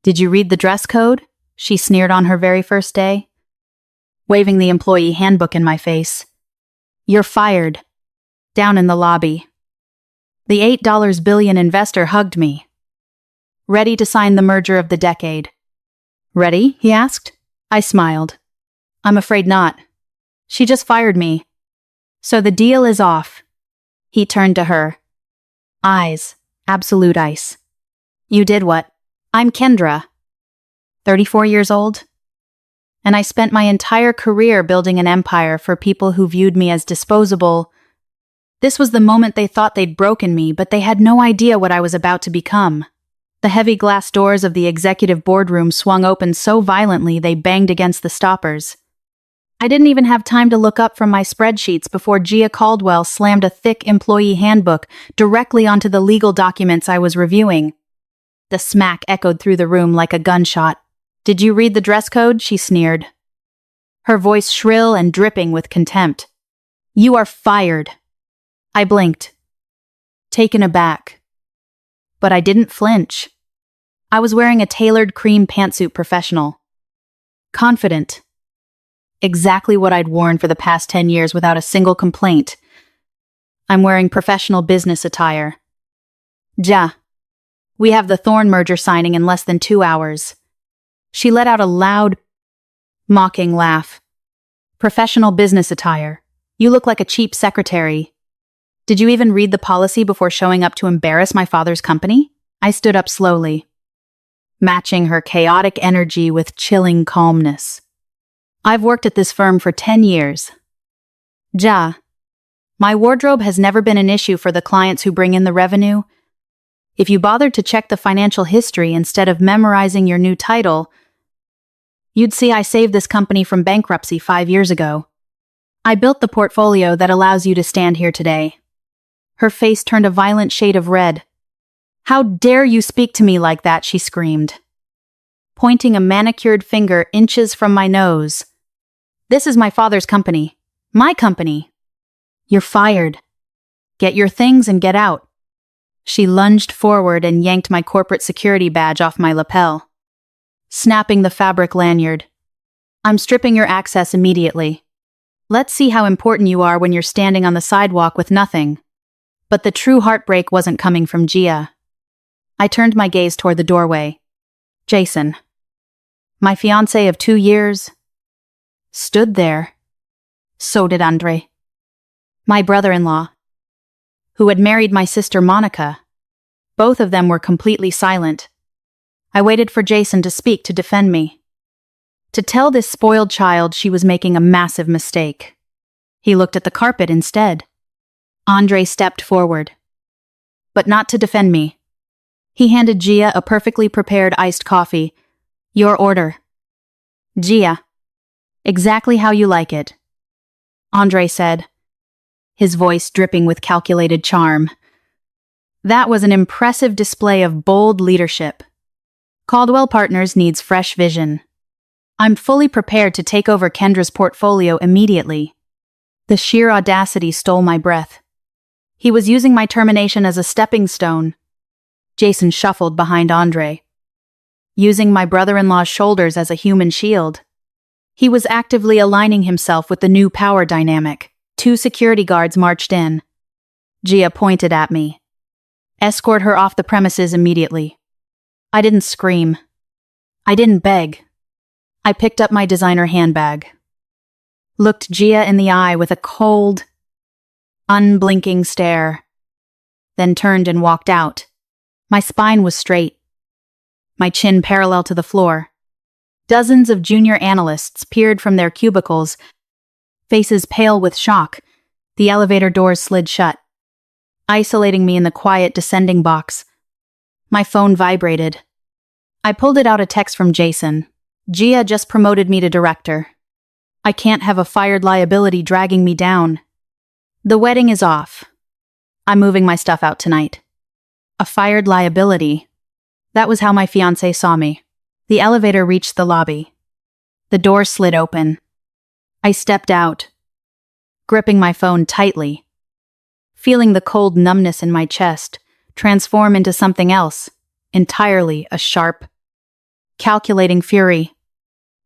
Did you read the dress code? She sneered on her very first day, waving the employee handbook in my face. You're fired. Down in the lobby. The $8 billion investor hugged me. Ready to sign the merger of the decade. Ready? He asked. I smiled. I'm afraid not. She just fired me. So the deal is off. He turned to her. Eyes. Absolute ice. You did what? I'm Kendra. 34 years old. And I spent my entire career building an empire for people who viewed me as disposable. This was the moment they thought they'd broken me, but they had no idea what I was about to become. The heavy glass doors of the executive boardroom swung open so violently they banged against the stoppers. I didn't even have time to look up from my spreadsheets before Gia Caldwell slammed a thick employee handbook directly onto the legal documents I was reviewing. The smack echoed through the room like a gunshot. Did you read the dress code? She sneered. Her voice shrill and dripping with contempt. You are fired. I blinked, taken aback. But I didn't flinch. I was wearing a tailored cream pantsuit professional. Confident. Exactly what I'd worn for the past 10 years without a single complaint. I'm wearing professional business attire. Ja. We have the Thorn merger signing in less than 2 hours. She let out a loud, mocking laugh. Professional business attire. You look like a cheap secretary. Did you even read the policy before showing up to embarrass my father's company? I stood up slowly, matching her chaotic energy with chilling calmness. I've worked at this firm for 10 years. Ja. My wardrobe has never been an issue for the clients who bring in the revenue. If you bothered to check the financial history instead of memorizing your new title, you'd see I saved this company from bankruptcy 5 years ago. I built the portfolio that allows you to stand here today. Her face turned a violent shade of red. How dare you speak to me like that, she screamed, pointing a manicured finger inches from my nose. This is my father's company. My company. You're fired. Get your things and get out. She lunged forward and yanked my corporate security badge off my lapel, snapping the fabric lanyard. I'm stripping your access immediately. Let's see how important you are when you're standing on the sidewalk with nothing. But the true heartbreak wasn't coming from Gia. I turned my gaze toward the doorway. Jason, my fiancé of 2 years, stood there. So did Andre, my brother-in-law, who had married my sister Monica. Both of them were completely silent. I waited for Jason to speak to defend me, to tell this spoiled child she was making a massive mistake. He looked at the carpet instead. Andre stepped forward, but not to defend me. He handed Gia a perfectly prepared iced coffee. Your order. Gia. Exactly how you like it, Andre said, his voice dripping with calculated charm. That was an impressive display of bold leadership. Caldwell Partners needs fresh vision. I'm fully prepared to take over Kendra's portfolio immediately. The sheer audacity stole my breath. He was using my termination as a stepping stone. Jason shuffled behind Andre, using my brother-in-law's shoulders as a human shield. He was actively aligning himself with the new power dynamic. 2 security guards marched in. Gia pointed at me. Escort her off the premises immediately. I didn't scream. I didn't beg. I picked up my designer handbag, looked Gia in the eye with a cold, unblinking stare, then turned and walked out. My spine was straight, my chin parallel to the floor. Dozens of junior analysts peered from their cubicles, faces pale with shock. The elevator doors slid shut, isolating me in the quiet descending box. My phone vibrated. I pulled it out, a text from Jason. Gia just promoted me to director. I can't have a fired liability dragging me down. The wedding is off. I'm moving my stuff out tonight. A fired liability. That was how my fiancé saw me. The elevator reached the lobby. The door slid open. I stepped out, gripping my phone tightly, feeling the cold numbness in my chest transform into something else, entirely a sharp, calculating fury.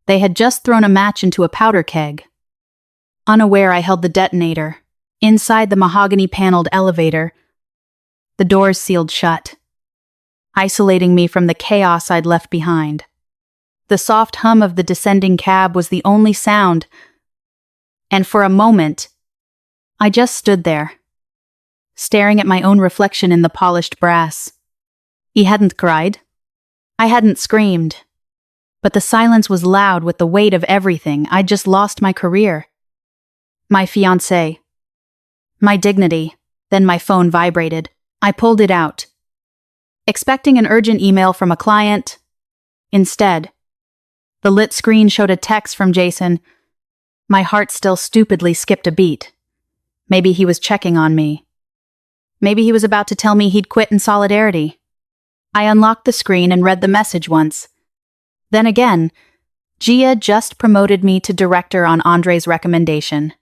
They had just thrown a match into a powder keg. Unaware, I held the detonator. Inside the mahogany-paneled elevator, the doors sealed shut, isolating me from the chaos I'd left behind. The soft hum of the descending cab was the only sound, and for a moment, I just stood there, staring at my own reflection in the polished brass. He hadn't cried. I hadn't screamed. But the silence was loud with the weight of everything. I'd just lost my career, my fiancé, my dignity. Then my phone vibrated. I pulled it out, expecting an urgent email from a client. Instead, the lit screen showed a text from Jason. My heart still stupidly skipped a beat. Maybe he was checking on me. Maybe he was about to tell me he'd quit in solidarity. I unlocked the screen and read the message once. Then again, Gia just promoted me to director on Andre's recommendation.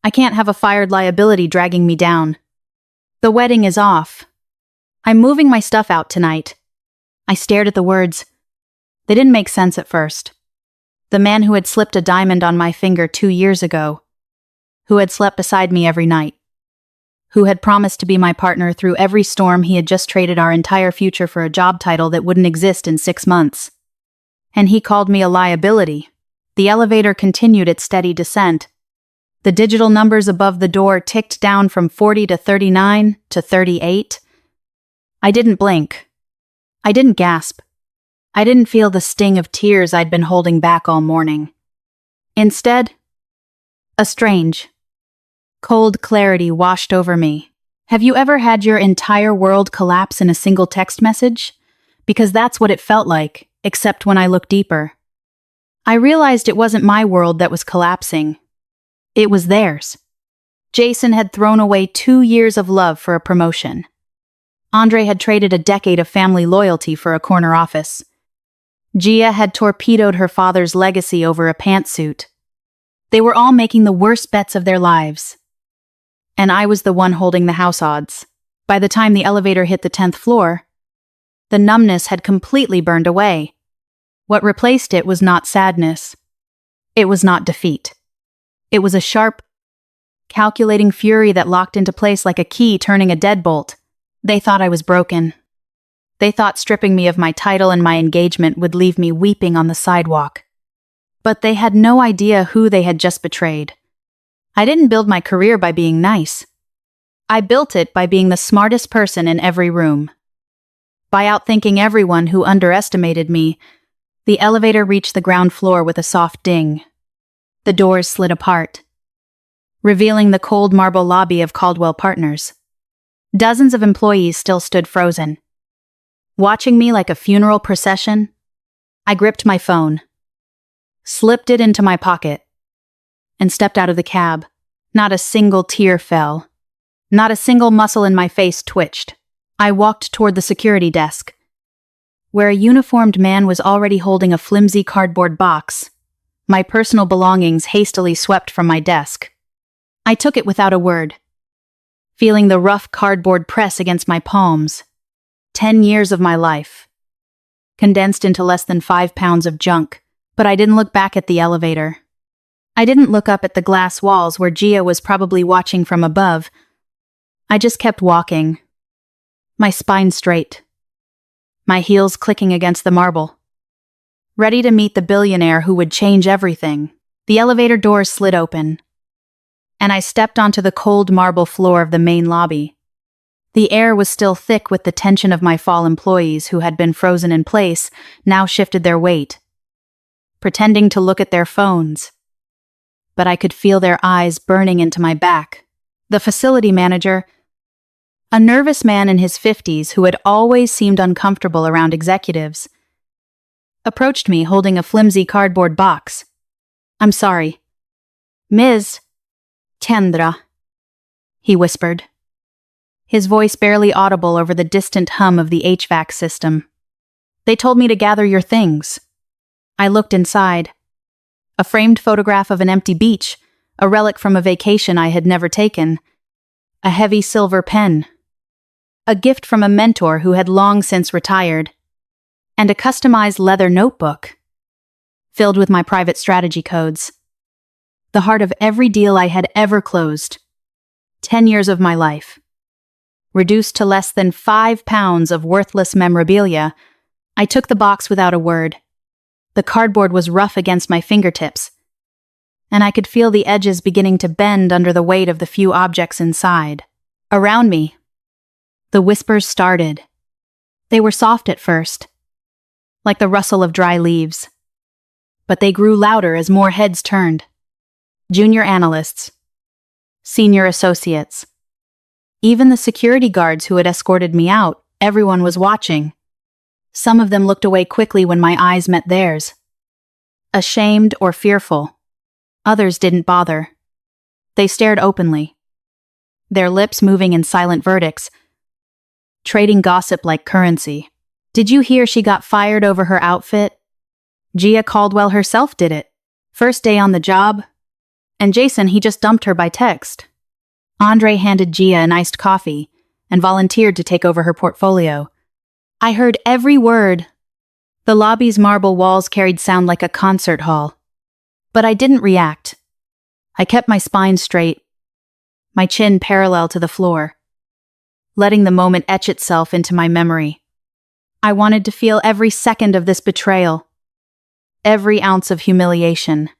I can't have a fired liability dragging me down. The wedding is off. I'm moving my stuff out tonight. I stared at the words. They didn't make sense at first. The man who had slipped a diamond on my finger 2 years ago, who had slept beside me every night, who had promised to be my partner through every storm. He had just traded our entire future for a job title that wouldn't exist in 6 months. And he called me a liability. The elevator continued its steady descent. The digital numbers above the door ticked down from 40 to 39 to 38. I didn't blink. I didn't gasp. I didn't feel the sting of tears I'd been holding back all morning. Instead, a strange, cold clarity washed over me. Have you ever had your entire world collapse in a single text message? Because that's what it felt like, except when I looked deeper. I realized it wasn't my world that was collapsing. It was theirs. Jason had thrown away 2 years of love for a promotion. Andre had traded a decade of family loyalty for a corner office. Gia had torpedoed her father's legacy over a pantsuit. They were all making the worst bets of their lives. And I was the one holding the house odds. By the time the elevator hit the 10th floor, the numbness had completely burned away. What replaced it was not sadness. It was not defeat. It was a sharp, calculating fury that locked into place like a key turning a deadbolt. They thought I was broken. They thought stripping me of my title and my engagement would leave me weeping on the sidewalk. But they had no idea who they had just betrayed. I didn't build my career by being nice. I built it by being the smartest person in every room. By outthinking everyone who underestimated me. The elevator reached the ground floor with a soft ding. The doors slid apart, revealing the cold marble lobby of Caldwell Partners. Dozens of employees still stood frozen, watching me like a funeral procession. I gripped my phone, slipped it into my pocket, and stepped out of the cab. Not a single tear fell. Not a single muscle in my face twitched. I walked toward the security desk, where a uniformed man was already holding a flimsy cardboard box, my personal belongings hastily swept from my desk. I took it without a word, feeling the rough cardboard press against my palms. 10 years of my life, condensed into less than 5 pounds of junk. But I didn't look back at the elevator. I didn't look up at the glass walls where Gia was probably watching from above. I just kept walking, my spine straight, my heels clicking against the marble, ready to meet the billionaire who would change everything. The elevator doors slid open, and I stepped onto the cold marble floor of the main lobby. The air was still thick with the tension of my fall employees who had been frozen in place, now shifted their weight, pretending to look at their phones. But I could feel their eyes burning into my back. The facility manager, a nervous man in his 50s who had always seemed uncomfortable around executives, approached me holding a flimsy cardboard box. "I'm sorry. Ms. Kendra," he whispered, his voice barely audible over the distant hum of the HVAC system. "They told me to gather your things." I looked inside. A framed photograph of an empty beach, a relic from a vacation I had never taken. A heavy silver pen. A gift from a mentor who had long since retired. and a customized leather notebook filled with my private strategy codes. The heart of every deal I had ever closed. 10 years of my life. Reduced to less than 5 pounds of worthless memorabilia, I took the box without a word. The cardboard was rough against my fingertips, and I could feel the edges beginning to bend under the weight of the few objects inside. Around me, the whispers started. They were soft at first, like the rustle of dry leaves. But they grew louder as more heads turned. Junior analysts, senior associates, even the security guards who had escorted me out, everyone was watching. Some of them looked away quickly when my eyes met theirs. Ashamed or fearful. Others didn't bother. They stared openly, their lips moving in silent verdicts, trading gossip like currency. Did you hear she got fired over her outfit? Gia Caldwell herself did it. First day on the job. And Jason, he just dumped her by text. Andre handed Gia an iced coffee and volunteered to take over her portfolio. I heard every word. The lobby's marble walls carried sound like a concert hall. But I didn't react. I kept my spine straight, my chin parallel to the floor, letting the moment etch itself into my memory. I wanted to feel every second of this betrayal, every ounce of humiliation,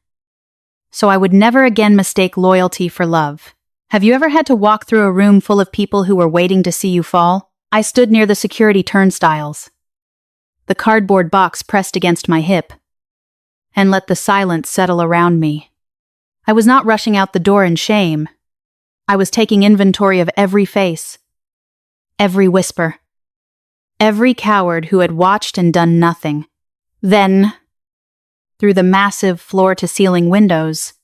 so I would never again mistake loyalty for love. Have you ever had to walk through a room full of people who were waiting to see you fall? I stood near the security turnstiles, the cardboard box pressed against my hip, and let the silence settle around me. I was not rushing out the door in shame. I was taking inventory of every face, every whisper, every coward who had watched and done nothing. Then, through the massive floor-to-ceiling windows,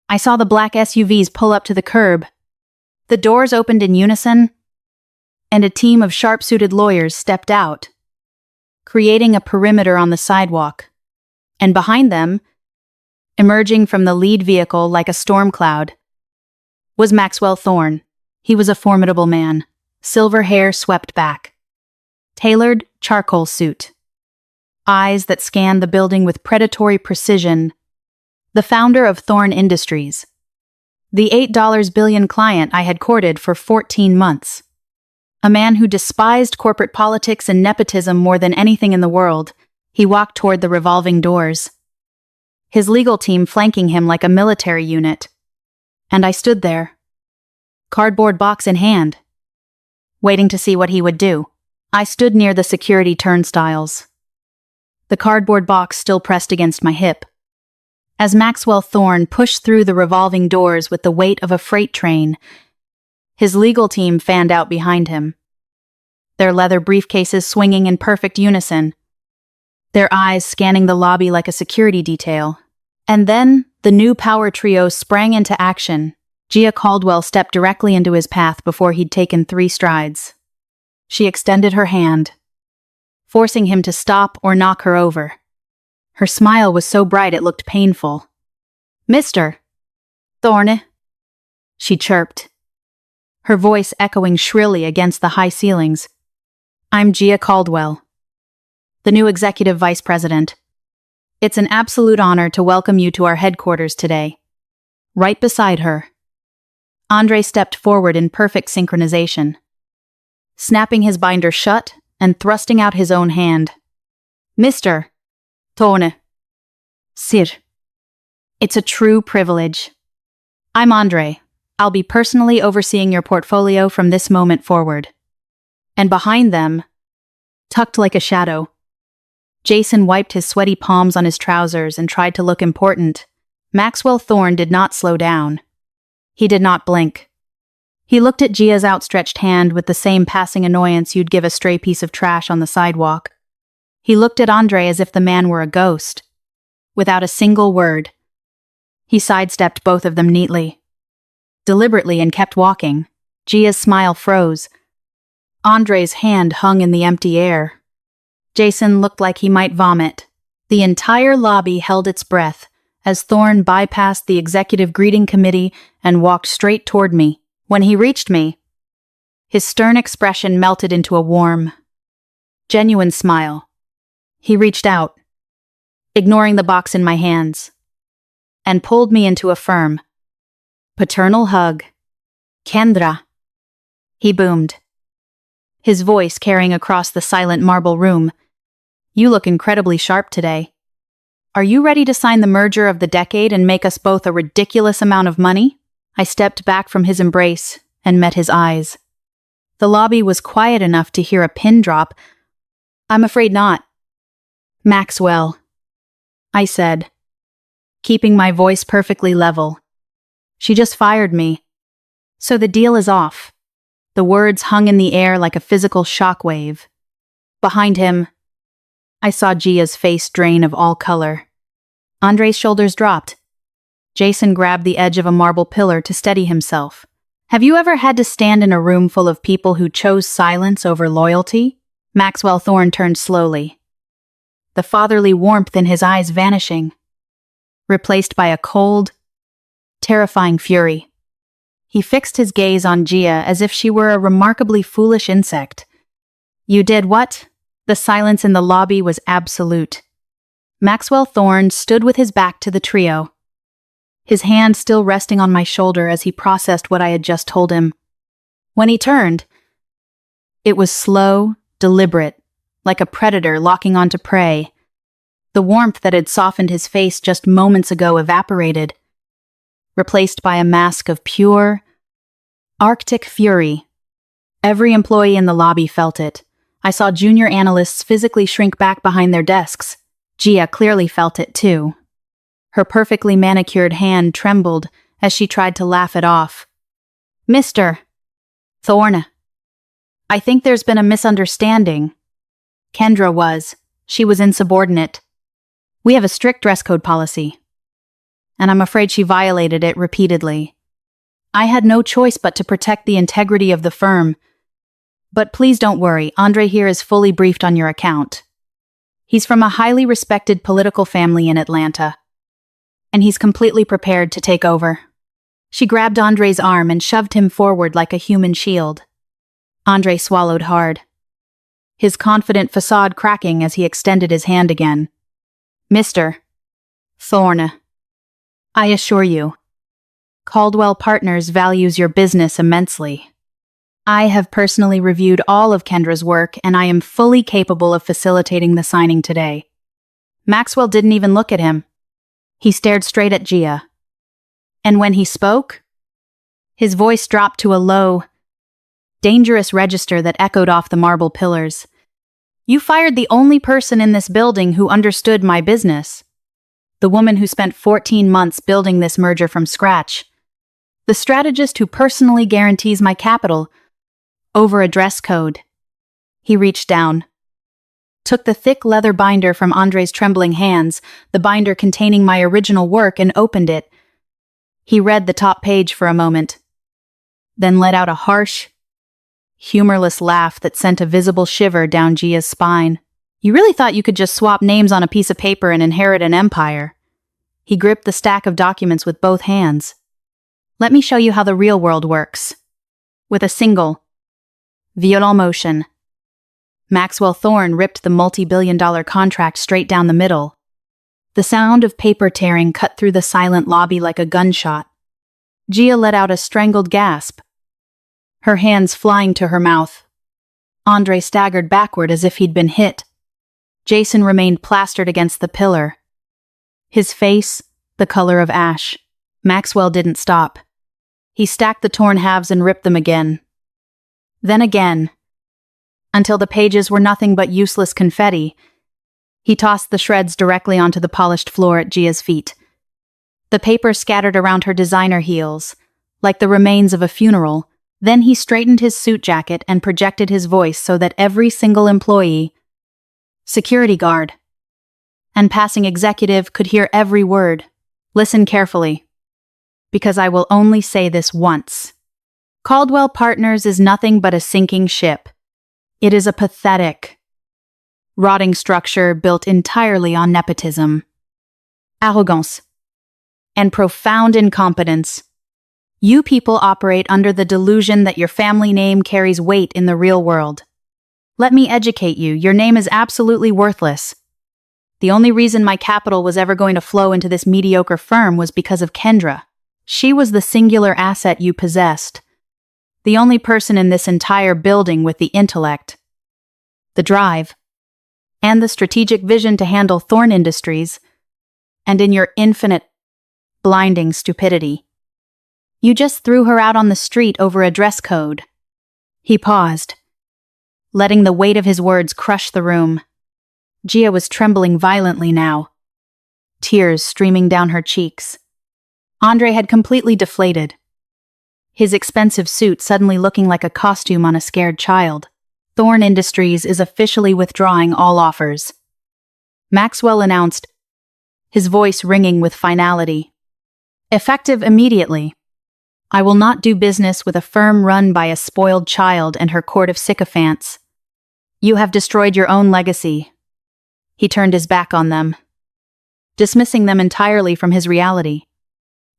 I saw the black SUVs pull up to the curb. The doors opened in unison, and a team of sharp-suited lawyers stepped out, creating a perimeter on the sidewalk. And behind them, emerging from the lead vehicle like a storm cloud, was Maxwell Thorne. He was a formidable man, silver hair swept back, tailored charcoal suit, eyes that scanned the building with predatory precision. The founder of Thorne Industries, the $8 billion client I had courted for 14 months. A man who despised corporate politics and nepotism more than anything in the world. He walked toward the revolving doors, his legal team flanking him like a military unit. And I stood there, cardboard box in hand, waiting to see what he would do. I stood near the security turnstiles, the cardboard box still pressed against my hip, as Maxwell Thorne pushed through the revolving doors with the weight of a freight train. His legal team fanned out behind him, their leather briefcases swinging in perfect unison, their eyes scanning the lobby like a security detail. And then, the new power trio sprang into action. Gia Caldwell stepped directly into his path before he'd taken 3 strides. She extended her hand, forcing him to stop or knock her over. Her smile was so bright it looked painful. "Mr. Thorne," she chirped, her voice echoing shrilly against the high ceilings. "I'm Gia Caldwell, the new executive vice president. It's an absolute honor to welcome you to our headquarters today." Right beside her, Andre stepped forward in perfect synchronization, snapping his binder shut and thrusting out his own hand. "Mr. Thorne. Sir. It's a true privilege. I'm Andre. I'll be personally overseeing your portfolio from this moment forward." And behind them, tucked like a shadow, Jason wiped his sweaty palms on his trousers and tried to look important. Maxwell Thorne did not slow down. He did not blink. He looked at Gia's outstretched hand with the same passing annoyance you'd give a stray piece of trash on the sidewalk. He looked at Andre as if the man were a ghost. Without a single word, he sidestepped both of them neatly, deliberately, and kept walking. Gia's smile froze. Andre's hand hung in the empty air. Jason looked like he might vomit. The entire lobby held its breath as Thorne bypassed the executive greeting committee and walked straight toward me. When he reached me, his stern expression melted into a warm, genuine smile. He reached out, ignoring the box in my hands, and pulled me into a firm, paternal hug. Kendra, he boomed, his voice carrying across the silent marble room. You look incredibly sharp today. Are you ready to sign the merger of the decade and make us both a ridiculous amount of money? I stepped back from his embrace and met his eyes. The lobby was quiet enough to hear a pin drop. I'm afraid not. Maxwell, I said, keeping my voice perfectly level. She just fired me. So the deal is off. The words hung in the air like a physical shockwave. Behind him, I saw Gia's face drain of all color. Andre's shoulders dropped. Jason grabbed the edge of a marble pillar to steady himself. Have you ever had to stand in a room full of people who chose silence over loyalty? Maxwell Thorne turned slowly, the fatherly warmth in his eyes vanishing, replaced by a cold, terrifying fury. He fixed his gaze on Gia as if she were a remarkably foolish insect. You did what? The silence in the lobby was absolute. Maxwell Thorne stood with his back to the trio, his hand still resting on my shoulder as he processed what I had just told him. When he turned, it was slow, deliberate, like a predator locking onto prey. The warmth that had softened his face just moments ago evaporated, replaced by a mask of pure, Arctic fury. Every employee in the lobby felt it. I saw junior analysts physically shrink back behind their desks. Gia clearly felt it too. Her perfectly manicured hand trembled as she tried to laugh it off. Mr. Thorne, I think there's been a misunderstanding. Kendra was. She was insubordinate. We have a strict dress code policy, and I'm afraid she violated it repeatedly. I had no choice but to protect the integrity of the firm. But please don't worry, Andre here is fully briefed on your account. He's from a highly respected political family in Atlanta, and he's completely prepared to take over. She grabbed Andre's arm and shoved him forward like a human shield. Andre swallowed hard, his confident facade cracking as he extended his hand again. Mr. Thorne, I assure you, Caldwell Partners values your business immensely. I have personally reviewed all of Kendra's work, and I am fully capable of facilitating the signing today. Maxwell didn't even look at him. He stared straight at Gia. And when he spoke, his voice dropped to a low, dangerous register that echoed off the marble pillars. You fired the only person in this building who understood my business. The woman who spent 14 months building this merger from scratch. The strategist who personally guarantees my capital over a dress code. He reached down, took the thick leather binder from Andre's trembling hands, the binder containing my original work, and opened it. He read the top page for a moment, then let out a harsh, humorless laugh that sent a visible shiver down Gia's spine. You really thought you could just swap names on a piece of paper and inherit an empire. He gripped the stack of documents with both hands. Let me show you how the real world works. With a single, violent motion, Maxwell Thorne ripped the multi-billion-dollar contract straight down the middle. The sound of paper tearing cut through the silent lobby like a gunshot. Gia let out a strangled gasp, her hands flying to her mouth. Andre staggered backward as if he'd been hit. Jason remained plastered against the pillar, his face the color of ash. Maxwell didn't stop. He stacked the torn halves and ripped them again. Then again, until the pages were nothing but useless confetti. He tossed the shreds directly onto the polished floor at Gia's feet. The paper scattered around her designer heels, like the remains of a funeral. Then he straightened his suit jacket and projected his voice so that every single employee, security guard, and passing executive could hear every word. Listen carefully, because I will only say this once. Caldwell Partners is nothing but a sinking ship. It is a pathetic, rotting structure built entirely on nepotism, arrogance, and profound incompetence. You people operate under the delusion that your family name carries weight in the real world. Let me educate you, your name is absolutely worthless. The only reason my capital was ever going to flow into this mediocre firm was because of Kendra. She was the singular asset you possessed. The only person in this entire building with the intellect, the drive, and the strategic vision to handle Thorn Industries, and in your infinite, blinding stupidity. You just threw her out on the street over a dress code. He paused, letting the weight of his words crush the room. Gia was trembling violently now, tears streaming down her cheeks. Andre had completely deflated, his expensive suit suddenly looking like a costume on a scared child. Thorn Industries is officially withdrawing all offers, Maxwell announced, his voice ringing with finality. Effective immediately. I will not do business with a firm run by a spoiled child and her court of sycophants. You have destroyed your own legacy. He turned his back on them, dismissing them entirely from his reality.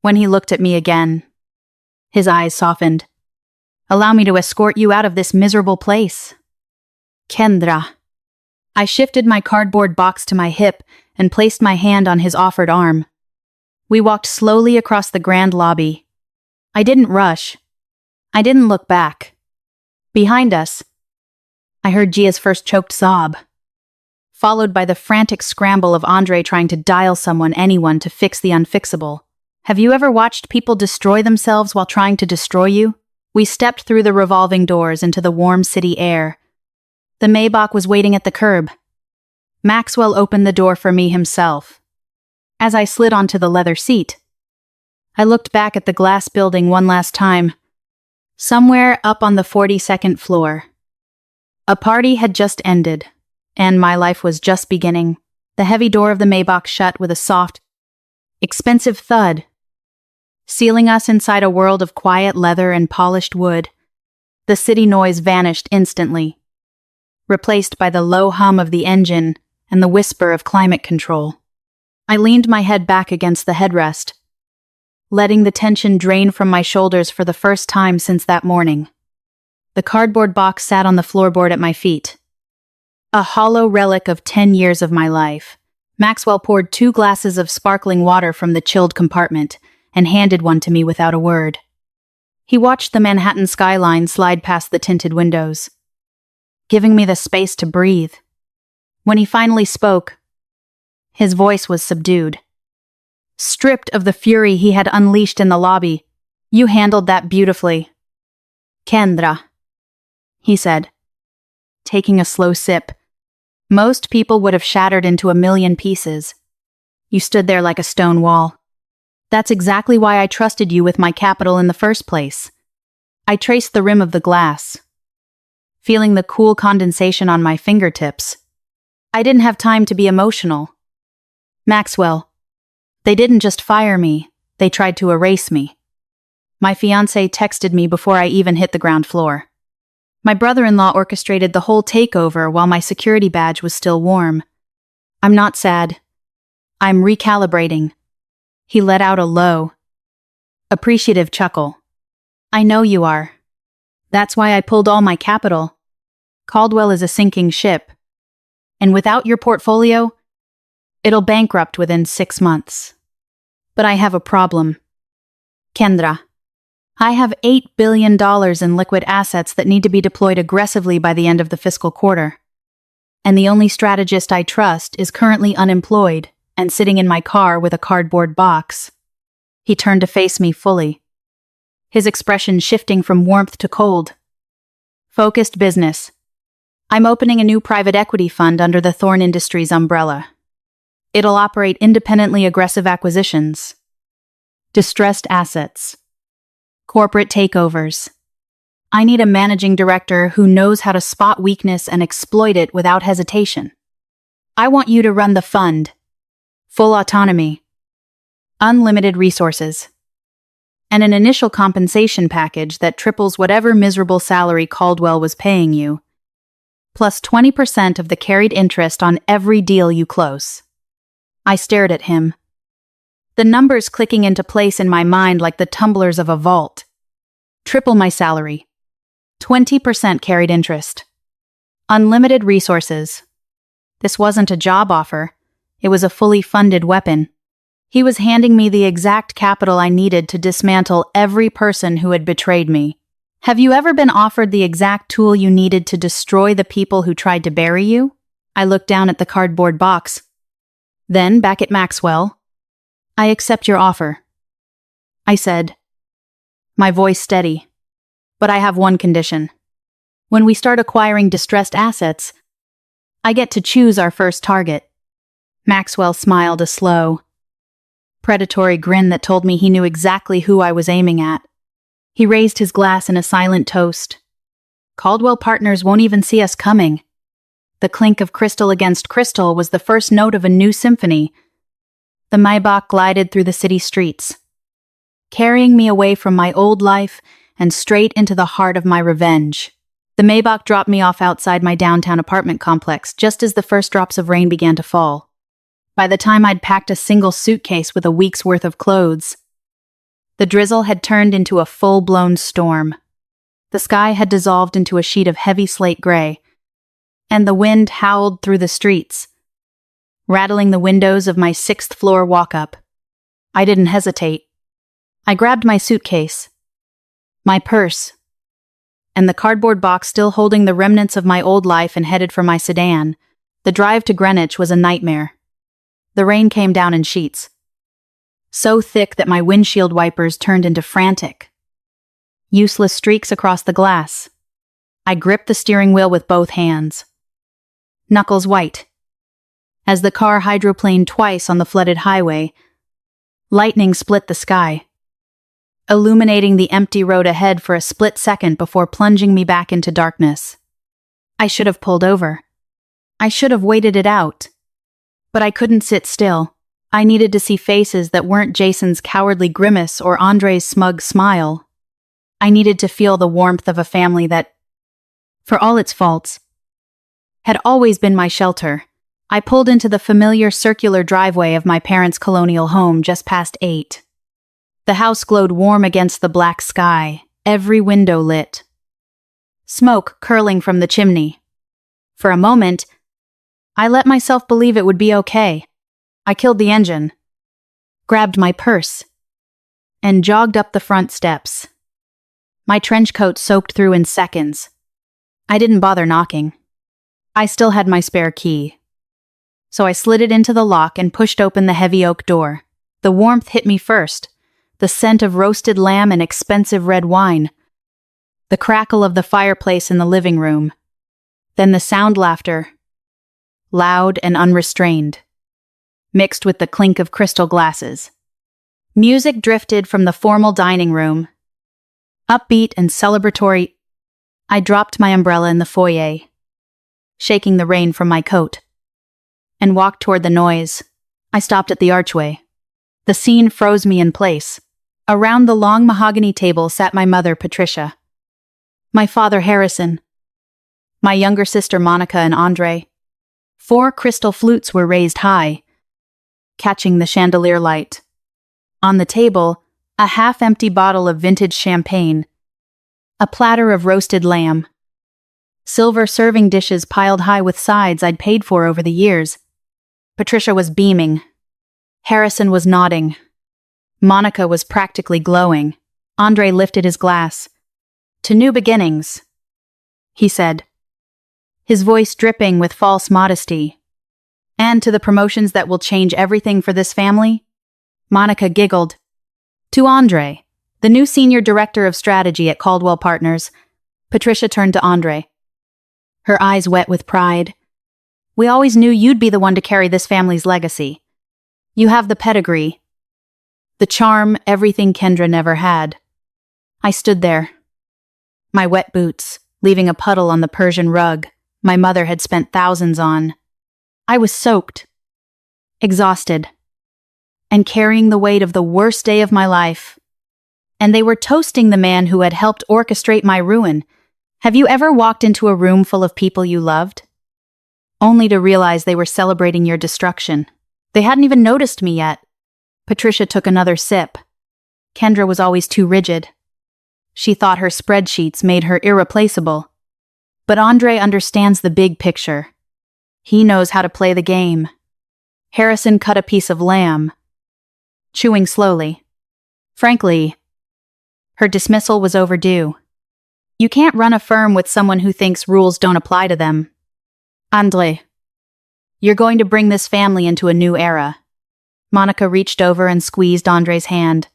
When he looked at me again, his eyes softened. Allow me to escort you out of this miserable place. Kendra. I shifted my cardboard box to my hip and placed my hand on his offered arm. We walked slowly across the grand lobby. I didn't rush. I didn't look back. Behind us, I heard Gia's first choked sob, followed by the frantic scramble of Andre trying to dial anyone to fix the unfixable. Have you ever watched people destroy themselves while trying to destroy you? We stepped through the revolving doors into the warm city air. The Maybach was waiting at the curb. Maxwell opened the door for me himself. As I slid onto the leather seat, I looked back at the glass building one last time. Somewhere up on the 42nd floor. A party had just ended, and my life was just beginning. The heavy door of the Maybach shut with a soft, expensive thud, sealing us inside a world of quiet leather and polished wood. The city noise vanished instantly, replaced by the low hum of the engine and the whisper of climate control. I leaned my head back against the headrest, letting the tension drain from my shoulders for the first time since that morning. The cardboard box sat on the floorboard at my feet, a hollow relic of 10 years of my life. Maxwell poured 2 glasses of sparkling water from the chilled compartment and handed one to me without a word. He watched the Manhattan skyline slide past the tinted windows, giving me the space to breathe. When he finally spoke, his voice was subdued. Stripped of the fury he had unleashed in the lobby, you handled that beautifully. Kendra, he said, taking a slow sip. Most people would have shattered into a million pieces. You stood there like a stone wall. That's exactly why I trusted you with my capital in the first place. I traced the rim of the glass, feeling the cool condensation on my fingertips. I didn't have time to be emotional. Maxwell, they didn't just fire me, they tried to erase me. My fiancé texted me before I even hit the ground floor. My brother-in-law orchestrated the whole takeover while my security badge was still warm. I'm not sad. I'm recalibrating. He let out a low, appreciative chuckle. I know you are. That's why I pulled all my capital. Caldwell is a sinking ship. And without your portfolio, it'll bankrupt within 6 months. But I have a problem. Kendra, I have $8 billion in liquid assets that need to be deployed aggressively by the end of the fiscal quarter. And the only strategist I trust is currently unemployed and sitting in my car with a cardboard box. He turned to face me fully, his expression shifting from warmth to cold. Focused business. I'm opening a new private equity fund under the Thorn Industries umbrella. It'll operate independently aggressive acquisitions, distressed assets, corporate takeovers. I need a managing director who knows how to spot weakness and exploit it without hesitation. I want you to run the fund. Full autonomy, unlimited resources, and an initial compensation package that triples whatever miserable salary Caldwell was paying you, plus 20% of the carried interest on every deal you close. I stared at him, the numbers clicking into place in my mind like the tumblers of a vault. Triple my salary, 20% carried interest, unlimited resources. This wasn't a job offer. It was a fully funded weapon. He was handing me the exact capital I needed to dismantle every person who had betrayed me. Have you ever been offered the exact tool you needed to destroy the people who tried to bury you? I looked down at the cardboard box. Then, back at Maxwell, I accept your offer, I said, my voice steady. But I have one condition. When we start acquiring distressed assets, I get to choose our first target. Maxwell smiled a slow, predatory grin that told me he knew exactly who I was aiming at. He raised his glass in a silent toast. Caldwell Partners won't even see us coming. The clink of crystal against crystal was the first note of a new symphony. The Maybach glided through the city streets, carrying me away from my old life and straight into the heart of my revenge. The Maybach dropped me off outside my downtown apartment complex just as the first drops of rain began to fall. By the time I'd packed a single suitcase with a week's worth of clothes, the drizzle had turned into a full-blown storm. The sky had dissolved into a sheet of heavy slate gray, and the wind howled through the streets, rattling the windows of my 6th-floor walk-up. I didn't hesitate. I grabbed my suitcase, my purse, and the cardboard box still holding the remnants of my old life and headed for my sedan. The drive to Greenwich was a nightmare. The rain came down in sheets, so thick that my windshield wipers turned into frantic, useless streaks across the glass. I gripped the steering wheel with both hands, knuckles white, as the car hydroplaned twice on the flooded highway. Lightning split the sky, illuminating the empty road ahead for a split second before plunging me back into darkness. I should have pulled over. I should have waited it out. But I couldn't sit still. I needed to see faces that weren't Jason's cowardly grimace or Andre's smug smile. I needed to feel the warmth of a family that, for all its faults, had always been my shelter. I pulled into the familiar circular driveway of my parents' colonial home just past 8. The house glowed warm against the black sky, every window lit. Smoke curling from the chimney. For a moment, I let myself believe it would be okay. I killed the engine, grabbed my purse, and jogged up the front steps. My trench coat soaked through in seconds. I didn't bother knocking. I still had my spare key. So I slid it into the lock and pushed open the heavy oak door. The warmth hit me first, the scent of roasted lamb and expensive red wine, the crackle of the fireplace in the living room, then the sound laughter, loud and unrestrained, mixed with the clink of crystal glasses. Music drifted from the formal dining room, upbeat and celebratory. I dropped my umbrella in the foyer, shaking the rain from my coat, and walked toward the noise. I stopped at the archway. The scene froze me in place. Around the long mahogany table sat my mother, Patricia, my father, Harrison, my younger sister, Monica, and Andre. 4 crystal flutes were raised high, catching the chandelier light. On the table, a half-empty bottle of vintage champagne, a platter of roasted lamb, silver serving dishes piled high with sides I'd paid for over the years. Patricia was beaming. Harrison was nodding. Monica was practically glowing. Andre lifted his glass. "To new beginnings," he said, his voice dripping with false modesty. "And to the promotions that will change everything for this family." Monica giggled. "To Andre, the new senior director of strategy at Caldwell Partners." Patricia turned to Andre, her eyes wet with pride. "We always knew you'd be the one to carry this family's legacy. You have the pedigree, the charm, everything Kendra never had." I stood there, my wet boots leaving a puddle on the Persian rug my mother had spent thousands on. I was soaked, exhausted, and carrying the weight of the worst day of my life. And they were toasting the man who had helped orchestrate my ruin. Have you ever walked into a room full of people you loved, only to realize they were celebrating your destruction? They hadn't even noticed me yet. Patricia took another sip. Kendra was always too rigid. She thought her spreadsheets made her irreplaceable. But Andre understands the big picture. He knows how to play the game. Harrison cut a piece of lamb, chewing slowly. Frankly, her dismissal was overdue. You can't run a firm with someone who thinks rules don't apply to them. Andre, you're going to bring this family into a new era. Monica reached over and squeezed Andre's hand.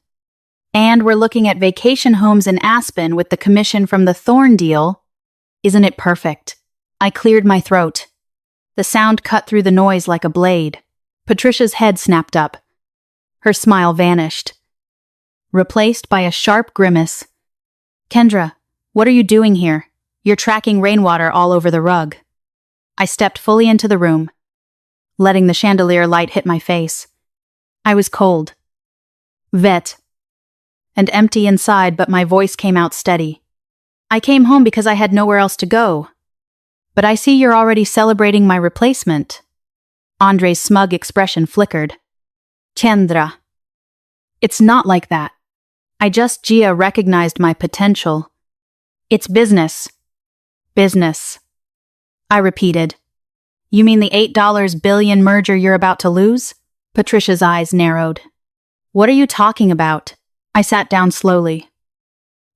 And we're looking at vacation homes in Aspen with the commission from the Thorn deal. Isn't it perfect? I cleared my throat. The sound cut through the noise like a blade. Patricia's head snapped up. Her smile vanished, replaced by a sharp grimace. Kendra, what are you doing here? You're tracking rainwater all over the rug. I stepped fully into the room, letting the chandelier light hit my face. I was cold, wet, and empty inside, but my voice came out steady. I came home because I had nowhere else to go. But I see you're already celebrating my replacement. Andre's smug expression flickered. Kendra. It's not like that. Gia recognized my potential. It's business. Business. I repeated. You mean the $8 billion merger you're about to lose? Patricia's eyes narrowed. What are you talking about? I sat down slowly,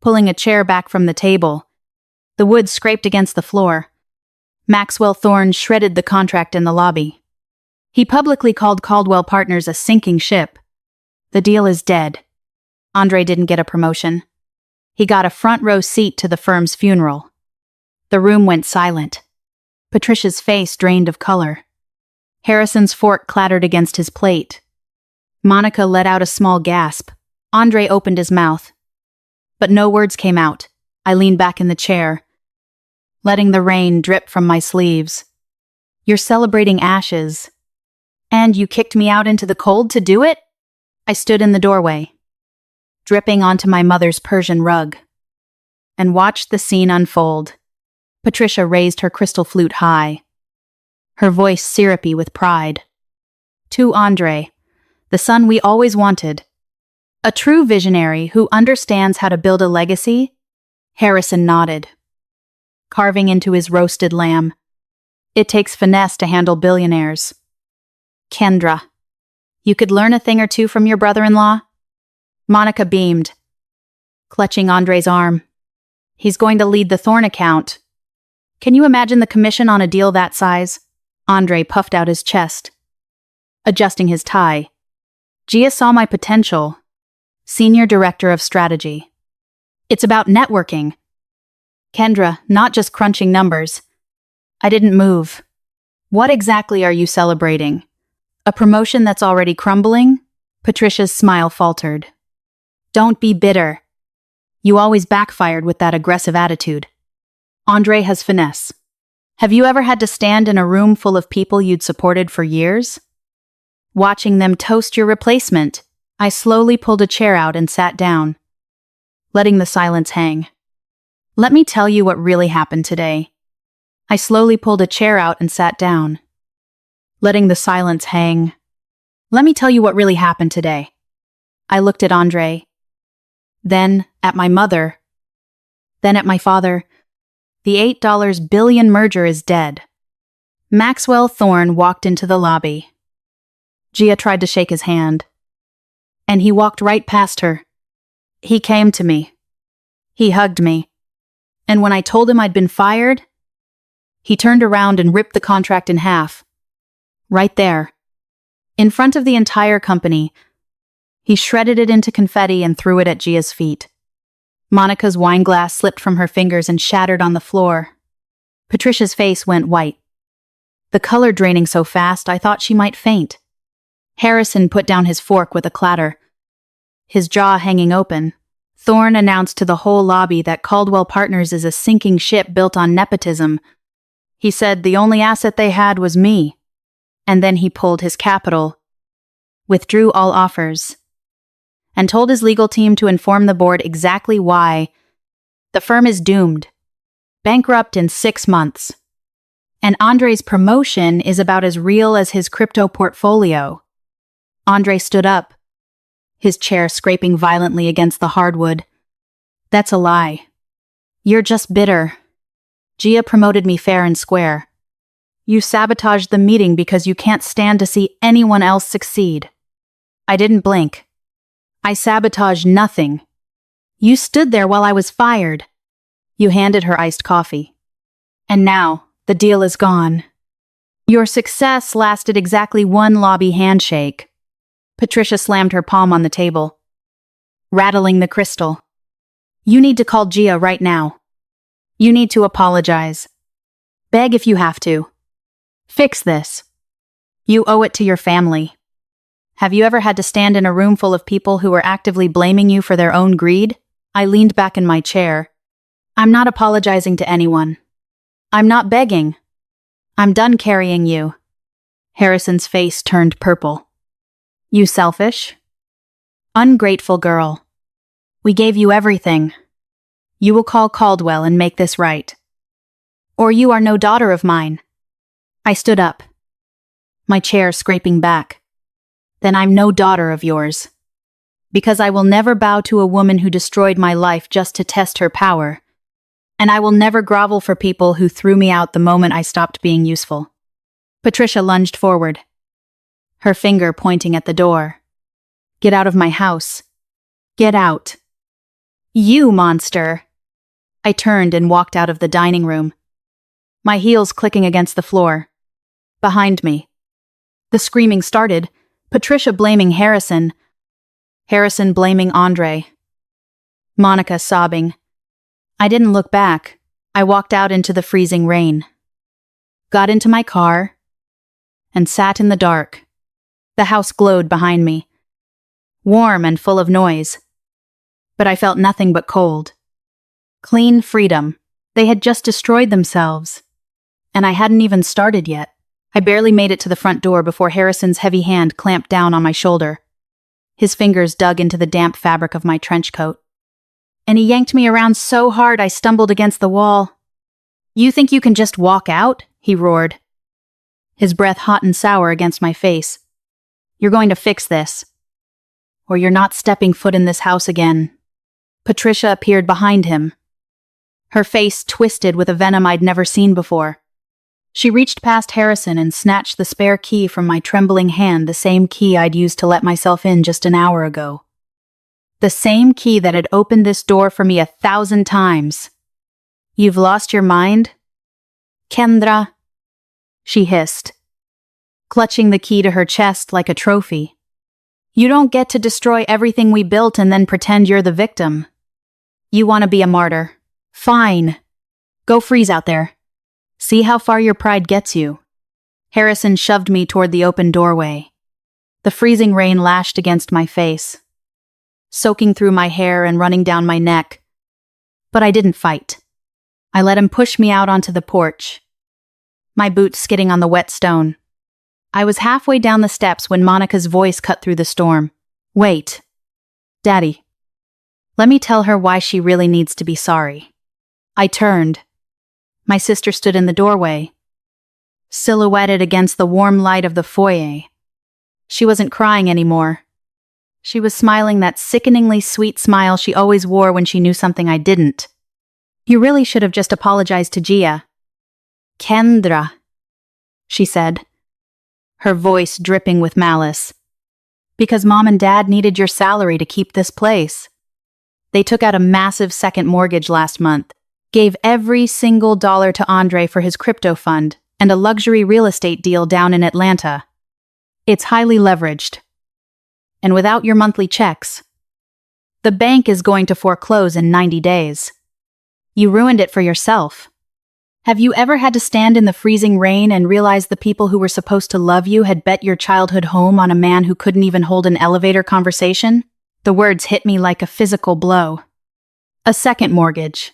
pulling a chair back from the table. The wood scraped against the floor. Maxwell Thorne shredded the contract in the lobby. He publicly called Caldwell Partners a sinking ship. The deal is dead. Andre didn't get a promotion. He got a front row seat to the firm's funeral. The room went silent. Patricia's face drained of color. Harrison's fork clattered against his plate. Monica let out a small gasp. Andre opened his mouth. But no words came out. I leaned back in the chair, letting the rain drip from my sleeves. You're celebrating ashes. And you kicked me out into the cold to do it? I stood in the doorway, dripping onto my mother's Persian rug, and watched the scene unfold. Patricia raised her crystal flute high, her voice syrupy with pride. To Andre, the son we always wanted. A true visionary who understands how to build a legacy. Harrison nodded, carving into his roasted lamb. It takes finesse to handle billionaires. Kendra, you could learn a thing or two from your brother-in-law? Monica beamed, clutching Andre's arm. He's going to lead the Thorn account. Can you imagine the commission on a deal that size? Andre puffed out his chest, adjusting his tie. Gia saw my potential. Senior Director of Strategy. It's about networking. Kendra, not just crunching numbers. I didn't move. What exactly are you celebrating? A promotion that's already crumbling? Patricia's smile faltered. Don't be bitter. You always backfired with that aggressive attitude. Andre has finesse. Have you ever had to stand in a room full of people you'd supported for years? Watching them toast your replacement, I slowly pulled a chair out and sat down, letting the silence hang. Let me tell you what really happened today. I slowly pulled a chair out and sat down, letting the silence hang. Let me tell you what really happened today. I looked at Andre, then at my mother, then at my father. The $8 billion merger is dead. Maxwell Thorne walked into the lobby. Gia tried to shake his hand, and he walked right past her. He came to me. He hugged me. And when I told him I'd been fired, he turned around and ripped the contract in half. Right there, in front of the entire company, he shredded it into confetti and threw it at Gia's feet. Monica's wine glass slipped from her fingers and shattered on the floor. Patricia's face went white, the color draining so fast I thought she might faint. Harrison put down his fork with a clatter, his jaw hanging open. Thorne announced to the whole lobby that Caldwell Partners is a sinking ship built on nepotism. He said the only asset they had was me. And then he pulled his capital, withdrew all offers, and told his legal team to inform the board exactly why. The firm is doomed, bankrupt in 6 months. And Andre's promotion is about as real as his crypto portfolio. Andre stood up, his chair scraping violently against the hardwood. That's a lie. You're just bitter. Gia promoted me fair and square. You sabotaged the meeting because you can't stand to see anyone else succeed. I didn't blink. I sabotaged nothing. You stood there while I was fired. You handed her iced coffee. And now, the deal is gone. Your success lasted exactly one lobby handshake. Patricia slammed her palm on the table, rattling the crystal. You need to call Gia right now. You need to apologize. Beg if you have to. Fix this. You owe it to your family. Have you ever had to stand in a room full of people who were actively blaming you for their own greed? I leaned back in my chair. I'm not apologizing to anyone. I'm not begging. I'm done carrying you. Harrison's face turned purple. You selfish, ungrateful girl. We gave you everything. You will call Caldwell and make this right. Or you are no daughter of mine. I stood up, my chair scraping back. Then I'm no daughter of yours. Because I will never bow to a woman who destroyed my life just to test her power. And I will never grovel for people who threw me out the moment I stopped being useful. Patricia lunged forward, her finger pointing at the door. Get out of my house. Get out. You monster. I turned and walked out of the dining room, my heels clicking against the floor. Behind me. The screaming started, Patricia blaming Harrison, Harrison blaming Andre, Monica sobbing. I didn't look back. I walked out into the freezing rain, got into my car, and sat in the dark. The house glowed behind me, warm and full of noise. But I felt nothing but cold. Clean freedom. They had just destroyed themselves. And I hadn't even started yet. I barely made it to the front door before Harrison's heavy hand clamped down on my shoulder. His fingers dug into the damp fabric of my trench coat. And he yanked me around so hard I stumbled against the wall. You think you can just walk out? He roared, his breath hot and sour against my face. You're going to fix this, or you're not stepping foot in this house again. Patricia appeared behind him, her face twisted with a venom I'd never seen before. She reached past Harrison and snatched the spare key from my trembling hand, the same key I'd used to let myself in just an hour ago. The same key that had opened this door for me 1,000 times. You've lost your mind? Kendra, she hissed, clutching the key to her chest like a trophy. You don't get to destroy everything we built and then pretend you're the victim. You want to be a martyr. Fine. Go freeze out there. See how far your pride gets you. Harrison shoved me toward the open doorway. The freezing rain lashed against my face, soaking through my hair and running down my neck. But I didn't fight. I let him push me out onto the porch, my boots skidding on the wet stone. I was halfway down the steps when Monica's voice cut through the storm. Wait. Daddy. Let me tell her why she really needs to be sorry. I turned. My sister stood in the doorway, silhouetted against the warm light of the foyer. She wasn't crying anymore. She was smiling that sickeningly sweet smile she always wore when she knew something I didn't. You really should have just apologized to Gia. Kendra, she said, her voice dripping with malice. Because Mom and Dad needed your salary to keep this place. They took out a massive second mortgage last month, gave every single dollar to Andre for his crypto fund and a luxury real estate deal down in Atlanta. It's highly leveraged. And without your monthly checks, the bank is going to foreclose in 90 days. You ruined it for yourself. Have you ever had to stand in the freezing rain and realize the people who were supposed to love you had bet your childhood home on a man who couldn't even hold an elevator conversation? The words hit me like a physical blow. A second mortgage.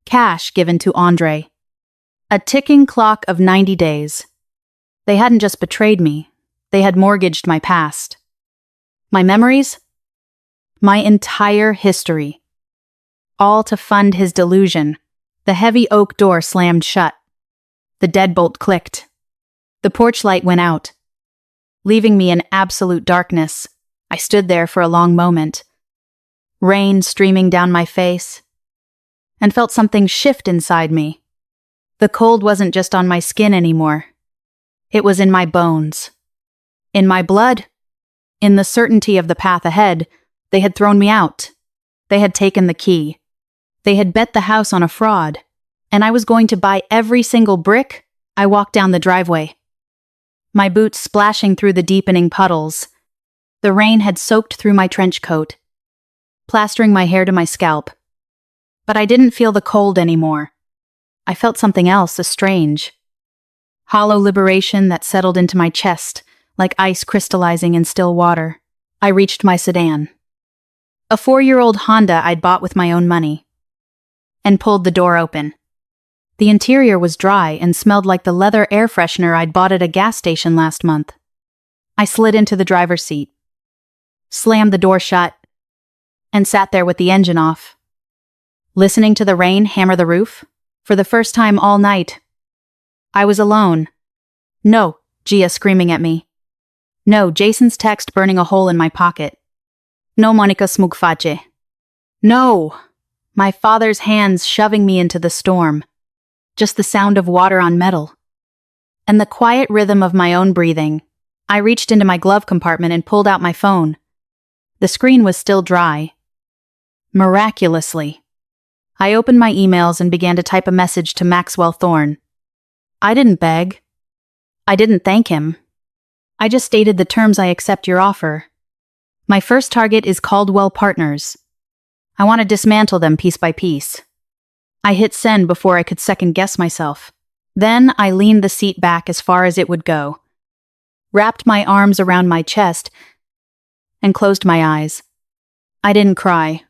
Cash given to Andre. A ticking clock of 90 days. They hadn't just betrayed me. They had mortgaged my past. My memories? My entire history. All to fund his delusion. The heavy oak door slammed shut. The deadbolt clicked. The porch light went out, leaving me in absolute darkness. I stood there for a long moment, rain streaming down my face, and felt something shift inside me. The cold wasn't just on my skin anymore. It was in my bones. In my blood. In the certainty of the path ahead, they had thrown me out. They had taken the key. They had bet the house on a fraud, and I was going to buy every single brick. I walked down the driveway, my boots splashing through the deepening puddles. The rain had soaked through my trench coat, plastering my hair to my scalp. But I didn't feel the cold anymore. I felt something else, a strange, hollow liberation that settled into my chest, like ice crystallizing in still water. I reached my sedan. A 4-year-old Honda I'd bought with my own money, and pulled the door open. The interior was dry and smelled like the leather air freshener I'd bought at a gas station last month. I slid into the driver's seat, slammed the door shut, and sat there with the engine off, listening to the rain hammer the roof. For the first time all night, I was alone. No, Gia screaming at me. No, Jason's text burning a hole in my pocket. No, Monica smugface. No, my father's hands shoving me into the storm. Just the sound of water on metal. And the quiet rhythm of my own breathing. I reached into my glove compartment and pulled out my phone. The screen was still dry. Miraculously. I opened my emails and began to type a message to Maxwell Thorne. I didn't beg. I didn't thank him. I just stated the terms. I accept your offer. My first target is Caldwell Partners. I want to dismantle them piece by piece. I hit send before I could second-guess myself. Then I leaned the seat back as far as it would go, wrapped my arms around my chest, and closed my eyes. I didn't cry.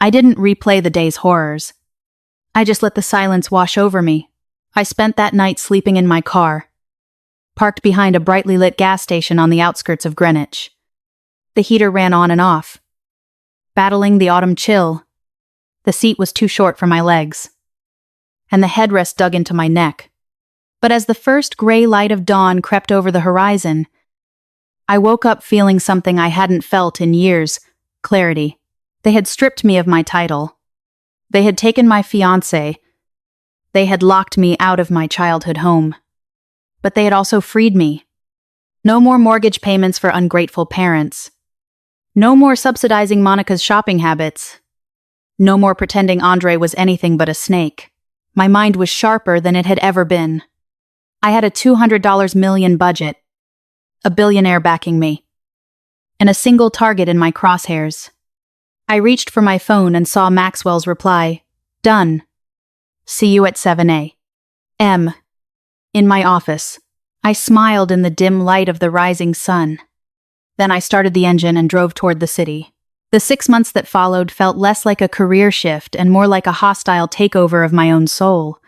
I didn't replay the day's horrors. I just let the silence wash over me. I spent that night sleeping in my car, parked behind a brightly lit gas station on the outskirts of Greenwich. The heater ran on and off, battling the autumn chill. The seat was too short for my legs, and the headrest dug into my neck. But as the first gray light of dawn crept over the horizon, I woke up feeling something I hadn't felt in years: clarity. They had stripped me of my title. They had taken my fiancé. They had locked me out of my childhood home. But they had also freed me. No more mortgage payments for ungrateful parents. No more subsidizing Monica's shopping habits. No more pretending Andre was anything but a snake. My mind was sharper than it had ever been. I had a $200 million budget, a billionaire backing me, and a single target in my crosshairs. I reached for my phone and saw Maxwell's reply, "Done. See you at 7 a.m. in my office." I smiled in the dim light of the rising sun. Then I started the engine and drove toward the city. The 6 months that followed felt less like a career shift and more like a hostile takeover of my own soul.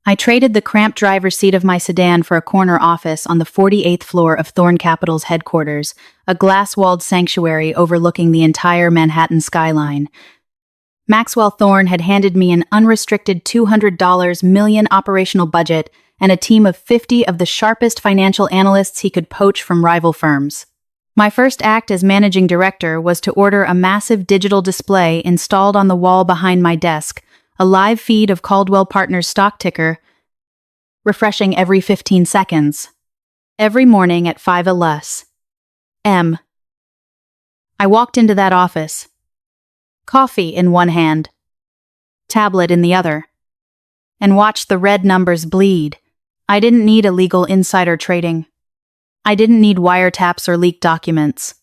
I traded the cramped driver's seat of my sedan for a corner office on the 48th floor of Thorne Capital's headquarters, a glass-walled sanctuary overlooking the entire Manhattan skyline. Maxwell Thorne had handed me an unrestricted $200 million operational budget and a team of 50 of the sharpest financial analysts he could poach from rival firms. My first act as managing director was to order a massive digital display installed on the wall behind my desk, a live feed of Caldwell Partners stock ticker, refreshing every 15 seconds. Every morning at 5 a.m. I walked into that office, coffee in one hand, tablet in the other, and watched the red numbers bleed. I didn't need illegal insider trading. I didn't need wiretaps or leaked documents.